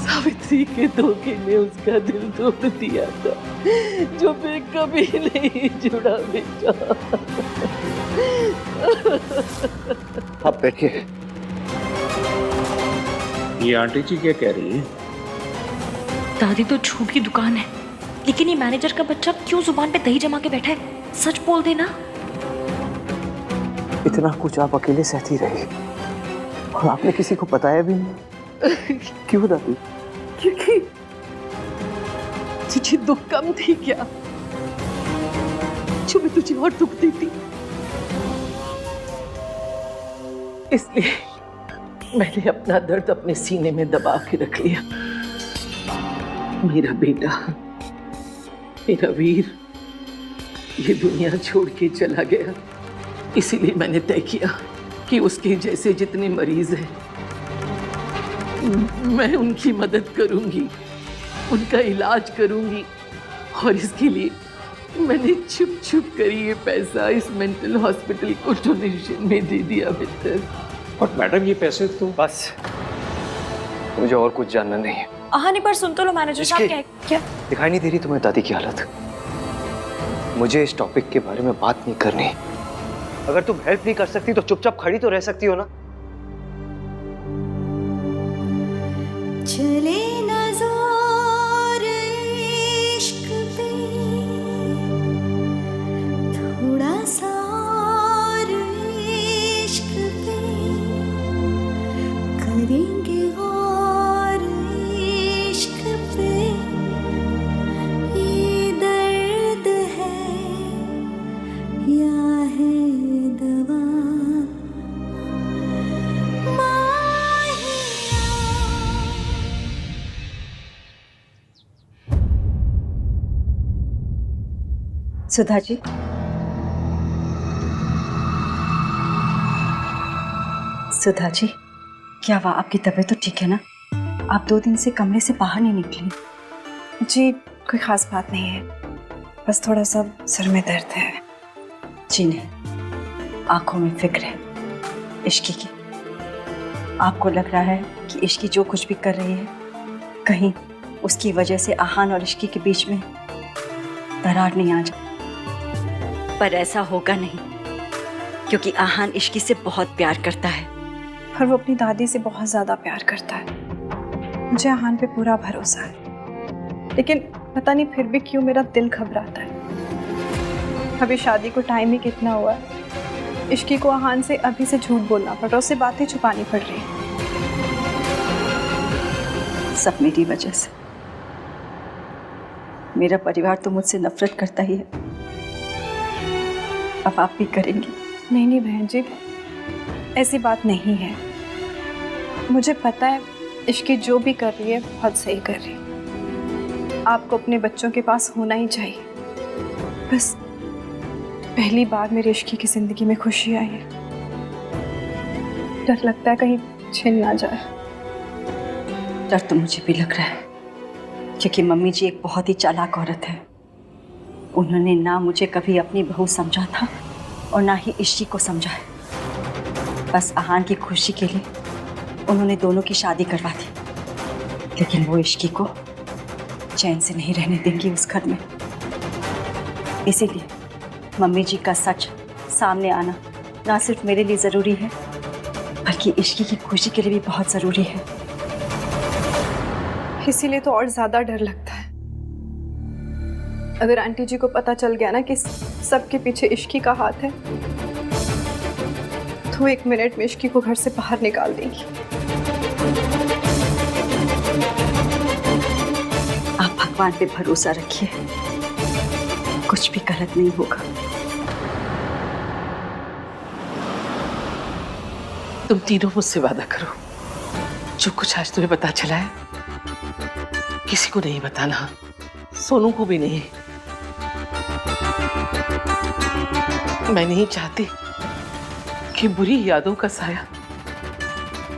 सावित्री के धोखे ने उसका दिल तोड़ दिया था, जो मैं कभी नहीं जुड़ा बेटा। आप बैठिए। ये आंटी जी क्या कह रही है? दादी तो झूठ की दुकान है, लेकिन ये मैनेजर का बच्चा क्यों जुबान पे दही जमा के बैठा है? सच बोल देना। इतना कुछ आप अकेले सहती रही और आपने किसी को बताया भी नहीं। क्यों दादी? क्योंकि तुझे दुख कम थी क्या, जो मैं तुझे और दुख देती, इसलिए मैंने अपना दर्द अपने सीने में दबा के रख लिया। मेरा बेटा, मेरा वीर ये दुनिया छोड़ के चला गया, इसीलिए मैंने तय किया कि उसके जैसे जितने मरीज हैं मैं उनकी मदद करूंगी, उनका इलाज करूंगी, और इसके लिए मैंने छुप छुप कर ये पैसा इस मेंटल हॉस्पिटल को डोनेशन में दे दिया मित्र। और मैडम ये पैसे तो बस, मुझे और कुछ जानना नहीं है। आहान एक बार सुन तो लो मैनेजर साहब। क्या दिखाई नहीं दे रही तुम्हें दादी की हालत? मुझे इस टॉपिक के बारे में बात नहीं करनी। अगर तुम हेल्प नहीं कर सकती तो चुपचाप खड़ी तो रह सकती हो ना। चले ना जोर इश्क पे, थोड़ा सा और इश्क पे, करेंगे और इश्क पे, ये दर्द है या है दवा। सुधा जी, सुधा जी, क्या हुआ? आपकी तबीयत तो ठीक है ना? आप 2 दिन से कमरे से बाहर नहीं निकली। जी कोई खास बात नहीं है, बस थोड़ा सा सर में दर्द है। जी नहीं, आंखों में फिक्र है इश्की की। आपको लग रहा है कि इश्की जो कुछ भी कर रही है, कहीं उसकी वजह से आहान और इश्की के बीच में दरार नहीं आ जाए। पर ऐसा होगा नहीं, क्योंकि आहान इश्की से बहुत प्यार करता है। पर वो अपनी दादी से बहुत ज़्यादा प्यार करता है। मुझे आहान पे पूरा भरोसा है, लेकिन पता नहीं फिर भी क्यों मेरा दिल घबराता है। अभी शादी को टाइम ही कितना हुआ है, इश्की को आहान से अभी से झूठ बोलना पड़ रहा है, उससे बातें छुपानी पड़ रही है। सब मेरी वजह से। मेरा परिवार तो मुझसे नफरत करता ही है, अब आप भी करेंगी? नहीं नहीं बहन जी, ऐसी बात नहीं है। मुझे पता है इश्की जो भी कर रही है बहुत सही कर रही है। आपको अपने बच्चों के पास होना ही चाहिए। बस पहली बार मेरी इश्की की जिंदगी में खुशी आई है, डर लगता है कहीं छिन ना जाए। डर तो मुझे भी लग रहा है, क्योंकि मम्मी जी एक बहुत ही चालाक औरत है। उन्होंने ना मुझे कभी अपनी बहू समझा था और ना ही इश्की को समझा है। बस आहान की खुशी के लिए उन्होंने दोनों की शादी करवा दी, लेकिन वो इश्की को चैन से नहीं रहने देंगी उस घर में। इसीलिए मम्मी जी का सच सामने आना ना सिर्फ मेरे लिए ज़रूरी है, बल्कि इश्की की खुशी के लिए भी बहुत ज़रूरी है। इसीलिए तो और ज़्यादा डर लगता है। अगर आंटी जी को पता चल गया ना कि सबके पीछे इश्की का हाथ है, तो 1 मिनट में इश्की को घर से बाहर निकाल देंगी। आप भगवान पे भरोसा रखिए, कुछ भी गलत नहीं होगा। तुम तीनों मुझसे वादा करो, जो कुछ आज तुम्हें पता चला है किसी को नहीं बताना, सोनू को भी नहीं। मैं नहीं चाहती कि बुरी यादों का साया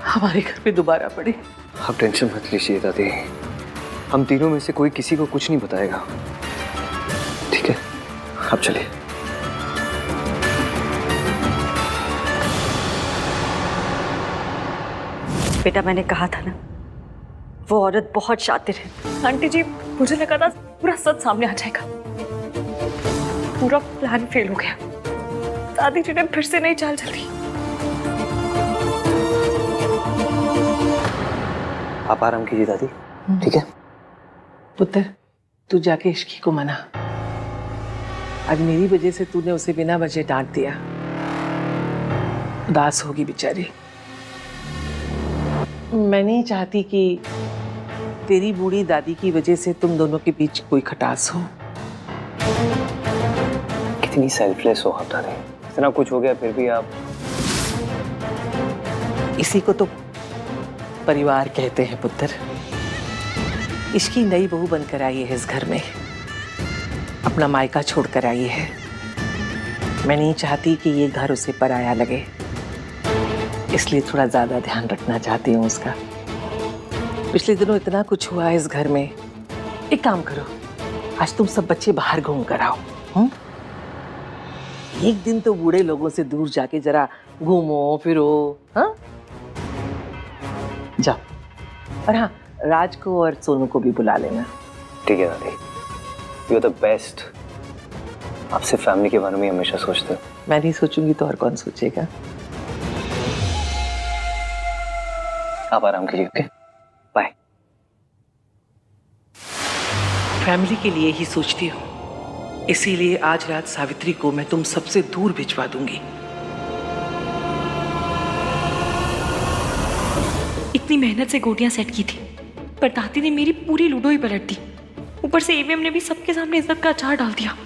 हमारे घर पे दोबारा पड़े। आप टेंशन मत लीजिए दादी, हम तीनों में से कोई किसी को कुछ नहीं बताएगा, ठीक है? आप चलिए। बेटा मैंने कहा था ना, वो औरत बहुत शातिर है। आंटी जी मुझे लगा था पूरा सच सामने आ जाएगा, पूरा प्लान फेल हो गया। दादी जी ने फिर से नई चाल चली। आप आराम कीजिए दादी, ठीक है? पुत्र, तू जाके इश्की को मना। आज मेरी वजह से तूने उसे बिना वजह डांट दिया, उदास होगी बेचारी। मैं नहीं चाहती कि तेरी बूढ़ी दादी की वजह से तुम दोनों के बीच कोई खटास हो। कितनी सेल्फलेस हो आप दादी, इतना कुछ हो गया फिर भी आप। इसी को तो परिवार कहते हैं पुत्र। इसकी नई बहू बनकर आई है इस घर में, अपना मायका छोड़कर आई है। मैं नहीं चाहती कि ये घर उसे पराया लगे, इसलिए थोड़ा ज्यादा ध्यान रखना चाहती हूँ उसका। पिछले दिनों इतना कुछ हुआ है इस घर में। एक काम करो, आज तुम सब बच्चे बाहर घूम कर आओ। एक दिन तो बूढ़े लोगों से दूर जाके जरा घूमो फिरो। हाँ, जाओ। और हाँ, राज को और सोनू को भी बुला लेना। ठीक है दादी, यू आर द बेस्ट। आप सिर्फ फैमिली के बारे में हमेशा सोचते हो। मैं नहीं सोचूंगी तो और कौन सोचेगा। आप आराम कीजिए, ओके? बाय। फैमिली के लिए ही सोचती हूँ, इसीलिए आज रात सावित्री को मैं तुम सबसे दूर भिजवा दूंगी। इतनी मेहनत से गोटियां सेट की थी, पर दादी ने मेरी पूरी लूडो ही पलट दी। ऊपर से ईवीएम ने भी सबके सामने इज्जत का अचार डाल दिया।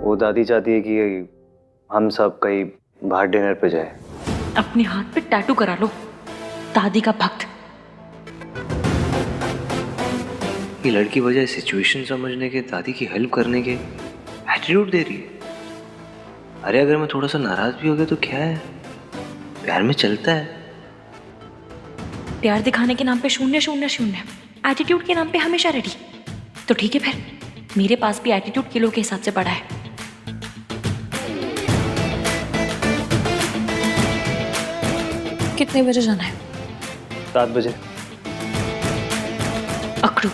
वो दादी चाहती है कि हम सब कहीं बाहर डिनर पे जाए। अपने हाथ पे टैटू करा लो, दादी का भक्त। ये लड़की वजह सिचुएशन समझने के, दादी की हेल्प करने के एटीट्यूड दे रही है। अरे अगर मैं थोड़ा सा नाराज भी हो गया तो क्या है, प्यार में चलता है। प्यार दिखाने के नाम पे शून्य शून्य शून्य, एटीट्यूड के नाम पे हमेशा रेडी। तो ठीक है, फिर मेरे पास भी एटीट्यूड किलो के हिसाब से पड़ा है। कितने बजे जाना है? 7 बजे। अकड़ू,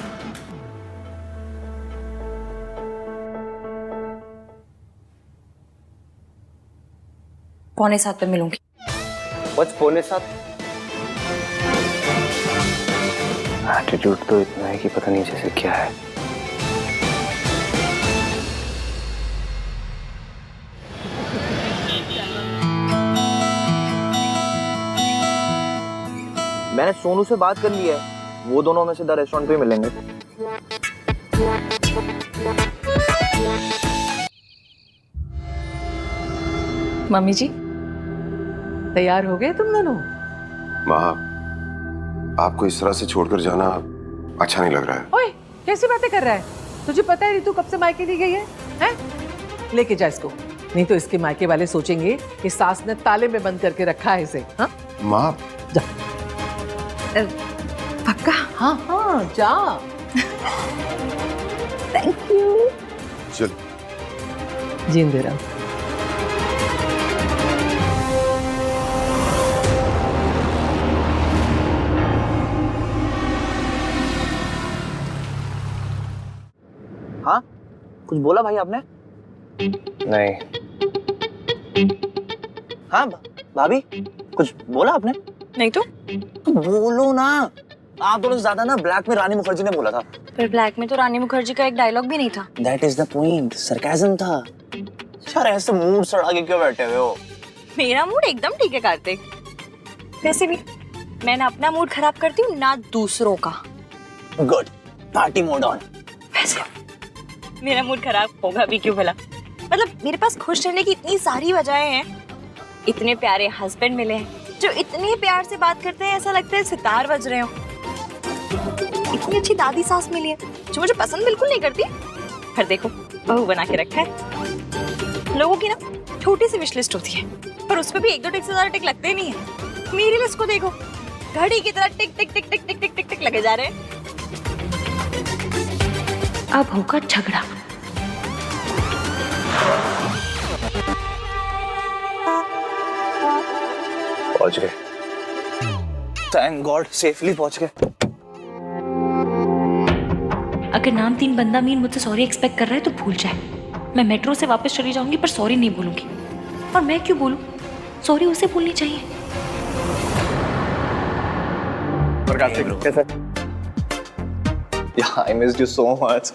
पौने 7 पे मिलूंगी। बस पौने 7? एटीट्यूड तो इतना है कि पता नहीं जैसे क्या है। मैंने सोनू से बात कर ली है, वो दोनों में से द रेस्टोरेंट पे मिलेंगे। मम्मी जी, तैयार हो गए तुम दोनों? माँ, आपको इस तरह से छोड़कर जाना अच्छा नहीं लग रहा है। ओए, कैसी बातें कर रहा है? तुझे पता है रितु कब से मायके नहीं गई है? हैं? लेके जा इसको, नहीं तो इसके मायके वाले सोचेंगे कि सास ने ताले में बंद करके रखा है इसे। हाँ? माँ, जा। पक्का? हाँ हाँ, जा। Thank you. चल। जींदे रहो। हाँ, कुछ बोला भाई आपने? नहीं। हाँ भाभी, कुछ बोला आपने? नहीं तो बोलो ना। आप दोनों से ज्यादा ना ब्लैक में रानी मुखर्जी ने बोला था। पर ब्लैक में तो रानी मुखर्जी का एक डायलॉग भी नहीं था। That is the point, sarcasm था। यार ऐसे मूड सड़ा के क्यों बैठे हुए हो? मेरा मूड एकदम ठीक है कार्तिक। वैसे भी मैं ना अपना मूड खराब करती हूँ ना दूसरों का। Good, party mode on. वैसे मेरा मूड खराब होगा भी क्यों भला? मतलब मेरे पास खुश रहने की इतनी सारी वजहें हैं। इतने प्यारे हस्बैंड मिले हैं जो इतने प्यार से बात करते हैं, ऐसा लगता है सितार बज रहे हो। इतनी अच्छी दादी सास मिली है जो मुझे पसंद बिल्कुल नहीं करती, पर देखो बहू बना के रखा है। लोगों की ना छोटी सी विश लिस्ट होती है, पर उसमें भी 1-2 टिक से ज्यादा टिक लगते नहीं है। मेरी लिस्ट को देखो, घड़ी की तरह टिक टिक टिक टिक टिक टिक टिक टिक लगे जा रहे हैं। अब होगा झगड़ा। पहुंच गए, थैंक गॉड सेफली पहुंच गए। अगर नाम 3 बंदा मीन मुझसे सॉरी एक्सपेक्ट कर रहा है तो भूल जाए। मैं मेट्रो से वापस चली जाऊंगी पर सॉरी नहीं बोलूंगी। और मैं क्यों बोलूं? सॉरी उसे बोलनी चाहिए। Yeah, I missed you so much.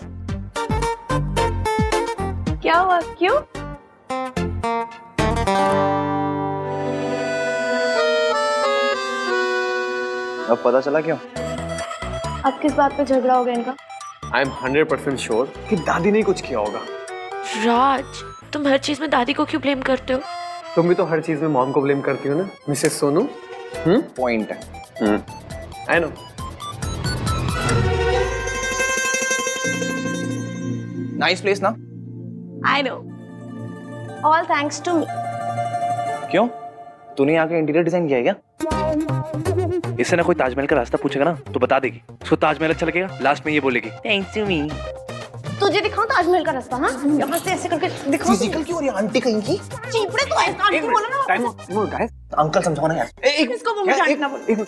क्या हुआ? क्यों? अब पता चला क्यों? अब किस बात पे झगड़ा हो गया इनका? आई एम 100% श्योर कि दादी ने कुछ किया होगा। राज, तुम हर चीज में दादी को क्यों ब्लेम करते हो? तुम भी तो हर चीज में मॉम को ब्लेम करती हो ना मिसेस सोनू। पॉइंट है। I know. नाइस प्लेस ना? I know, all thanks to me. क्यों? तूने यहाँ का इंटीरियर डिजाइन किया है क्या? इससे ना कोई ताजमहल का रास्ता पूछेगा ना तो बता देगी। उसको ताजमहल अच्छा लगेगा, लास्ट में ये बोलेगी थैंक्स टू मी। तुझे दिखाऊं ताजमहल का रास्ता? हाँ, यहाँ से ऐसे करके दिखाऊं। फिजिकल क्यों हो रही है आंटी कहीं की? चीपड़े तो ऐसा आंटी बोला ना। Time out guys. अंकल समझाओ ना यार। इसको मुझे आंटी ना बोल।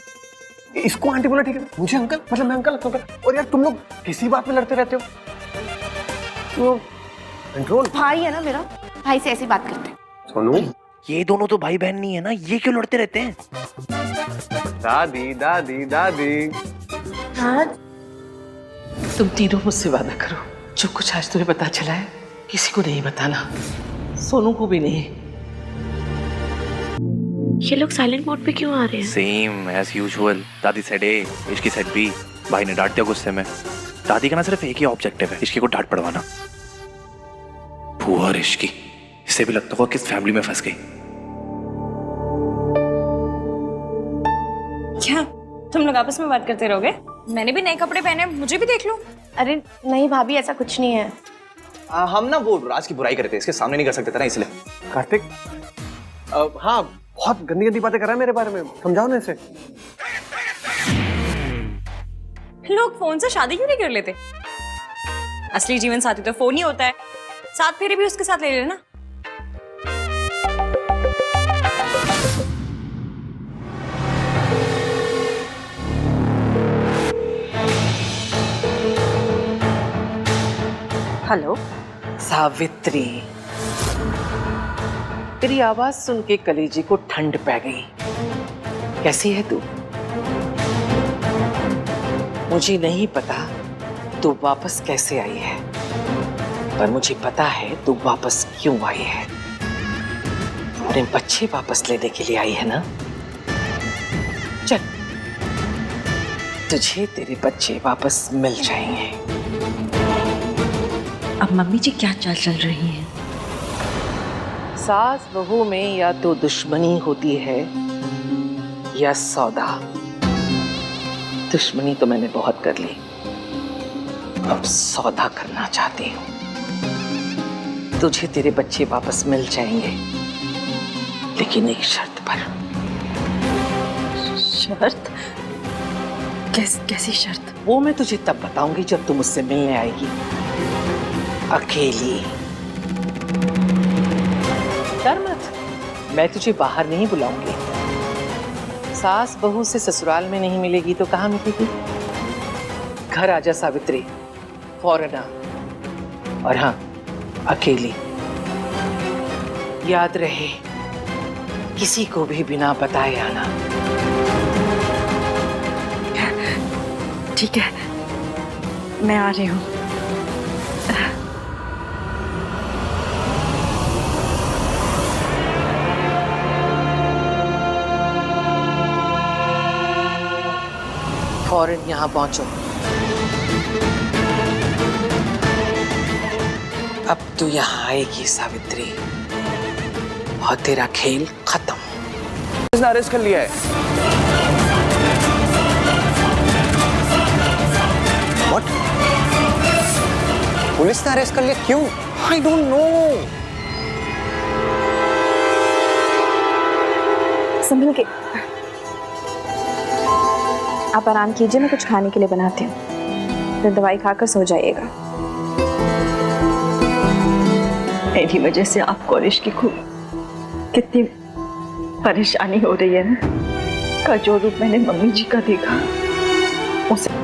इसको आंटी बोला ठीक है, मुझे अंकल मतलब मैं अंकल लगता हूँ। और यार तुम लोग किसी बात में लड़ते रहते हो। वो कंट्रोल भाई है ना मेरा, भाई से ऐसी बात करते। सोनू, ये दोनों तो भाई बहन नहीं है ना, ये क्यों लड़ते रहते हैं? दादी दादी दादी। तुम तीनों मुझसे वादा करो, जो कुछ आज तुम्हें पता चला है किसी को नहीं बताना, सोनू को भी नहीं। ये लोग साइलेंट मोड पे क्यों आ रहे हैं? Same as usual. दादी said A, Ishki said B. भाई ने डांट दिया गुस्से में। दादी का ना सिर्फ एक ही ऑब्जेक्टिव है, इश्की को डांट पड़वाना। पुअर इश्की, इसे भी लगता होगा किस फैमिली में फंस गई। क्या तुम लोग आपस में बात करते रहोगे? मैंने भी नए कपड़े पहने, मुझे भी देख लो। अरे नहीं भाभी, ऐसा कुछ नहीं है। हम ना वो राज की बुराई करते, इसके सामने नहीं कर सकते थे ना इसलिए। कार्तिक, हाँ बहुत गंदी गंदी बातें कर रहा है मेरे बारे में, समझाओ ना इसे। लोग फोन से शादी क्यों नहीं कर लेते? असली जीवन साथी तो फोन ही होता है। साथ फेरे भी उसके साथ ले लेना। हेलो सावित्री, तेरी आवाज सुन के कलेजी को ठंड पै गई। कैसी है तू? मुझे नहीं पता तू वापस कैसे आई है, पर मुझे पता है तू वापस क्यों आई है। अपने बच्चे वापस लेने के लिए आई है ना? चल, तुझे तेरे बच्चे वापस मिल जाएंगे। अब मम्मी जी क्या चाल चल रही है? सास बहू में या तो दुश्मनी होती है या सौदा। दुश्मनी तो मैंने बहुत कर ली, अब सौदा करना चाहती हूँ। तुझे तेरे बच्चे वापस मिल जाएंगे, लेकिन एक शर्त पर। शर्त? कैसी शर्त? वो मैं तुझे तब बताऊंगी जब तू मुझसे मिलने आएगी, अकेली। डर मत, मैं तुझे बाहर नहीं बुलाऊंगी। सास बहू से ससुराल में नहीं मिलेगी तो कहाँ मिलेगी? घर आजा सावित्री, फौरन आ। और हाँ, अकेली। याद रहे, किसी को भी बिना बताए आना। ठीक है, मैं आ रही हूँ। फौरन यहाँ पहुंचो। अब तू यहाँ आएगी सावित्री, और तेरा खेल खत्म। इसने अरेस्ट कर लिया है। What? पुलिस ने अरेस्ट कर लिया, क्यों? I don't know. संभल के। आप आराम कीजिए, मैं कुछ खाने के लिए बनाती हूँ, फिर दवाई खाकर सो जाइएगा। मेरी वजह से आपको और इश्की को कितनी परेशानी हो रही है ना। का जो रूप मैंने मम्मी जी का देखा उसे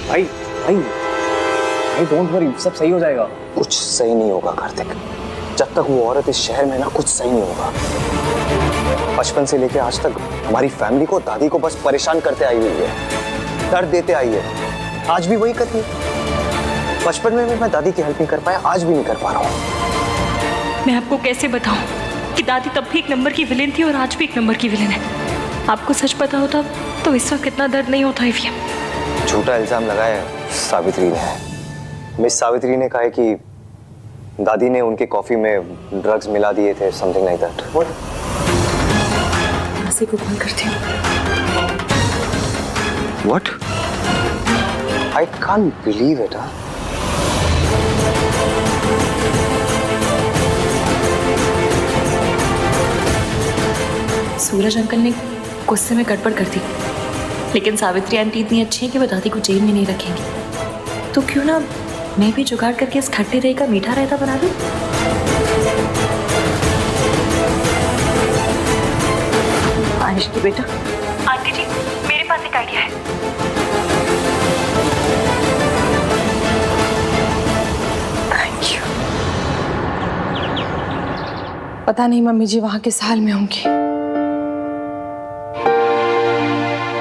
भाई भाई भाई डोंट वरी, सब सही हो जाएगा। कुछ सही नहीं होगा कार्तिक, जब तक वो औरत इस शहर में ना, कुछ सही नहीं होगा। बचपन से लेकर आज तक हमारी फैमिली को, दादी को बस परेशान करते आई हुई है, दर्द देते आई है। आज भी वही कर रही है। बचपन में भी मैं दादी की हेल्प नहीं कर पाया, आज भी नहीं कर पा रहा हूँ। मैं आपको कैसे बताऊं कि दादी तब भी एक नंबर की विलेन थी और आज भी एक नंबर की विलेन है। आपको सच पता होता तो इस वक्त कितना दर्द नहीं होता ईवीएम। झूठा इल्जाम लगाया सावित्री ने। मिस सावित्री ने कहा है कि दादी ने उनकी कॉफी में ड्रग्स मिला दिए थे, समथिंग लाइक दैट। मासी को कॉल करती हूँ। What? I can't believe it. Suraj uncle ने गुस्से में गड़बड़ कर दी, लेकिन सावित्री आंटी इतनी अच्छी है कि वो दादी को जेल में नहीं रखेंगी। तो क्यों ना मैं भी जुगाड़ करके इस खट्टे दही का मीठा रायता बना दूं? आयुष की बेटा। आंटी जी, मेरे पास एक आइडिया है। Thank you. पता नहीं मम्मी जी वहां किस हाल में होंगी।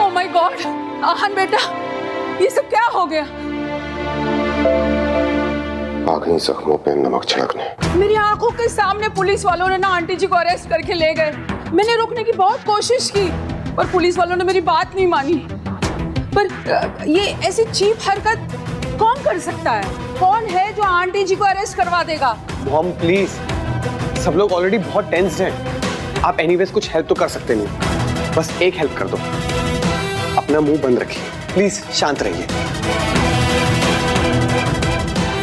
ओह माय गॉड, आहन बेटा, ये सब क्या हो गया? आ गई जख्मों पे नमक छिड़कने। मेरी आंखों के सामने पुलिस वालों ने ना आंटी जी को अरेस्ट करके ले गए। मैंने रोकने की बहुत कोशिश की, पर पुलिस वालों ने मेरी बात नहीं मानी। पर ये ऐसी चीप हरकत कौन कर सकता है? कौन है जो आंटी जी को अरेस्ट करवा देगा? मॉम प्लीज, सब लोग ऑलरेडी बहुत टेंस्ड हैं। आप एनीवेज कुछ हेल्प तो कर सकते नहीं, बस एक हेल्प कर दो, अपना मुंह बंद रखिए प्लीज, शांत रहिए।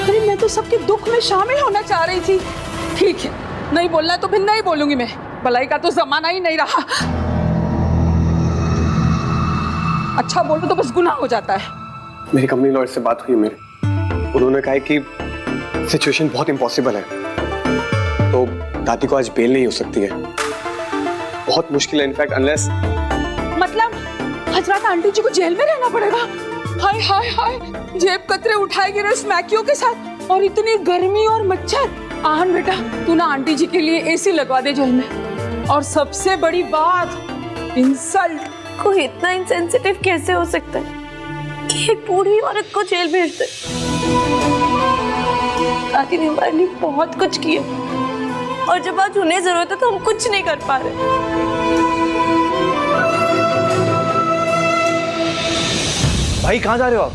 अरे मैं तो सबके दुख में शामिल होना चाह रही थी। ठीक है, नहीं बोलना तो फिर नहीं बोलूंगी मैं। भलाई का तो जमाना ही नहीं रहा। अच्छा बोलो तो बस गुनाह हो जाता है। मेरी कंपनी लॉयर से बात हुई मेरे, उन्होंने कहा कि सिचुएशन बहुत इम्पॉसिबल है, तो दादी को आज बेल नहीं हो सकती है। बहुत मुश्किल है इनफैक्ट, अनलेस मतलब आज रात आंटी जी को जेल में रहना पड़ेगा। हाय हाय हाय, जेब कतरे उठाएगी उस मैक्यू के साथ, और इतनी गर्मी और मच्छर। आहन बेटा, तू ना आंटी जी के लिए एसी लगवा दे जेल में। और सबसे बड़ी बात, इंसल्ट। कोई इतना इंसेंसिटिव कैसे हो सकता है कि एक बूढ़ी औरत को जेल भेज दे? दादी ने हमारे लिए बहुत कुछ किया, और जब आज उन्हें जरूरत है तो हम कुछ नहीं कर पा रहे। भाई कहाँ जा रहे हो आप?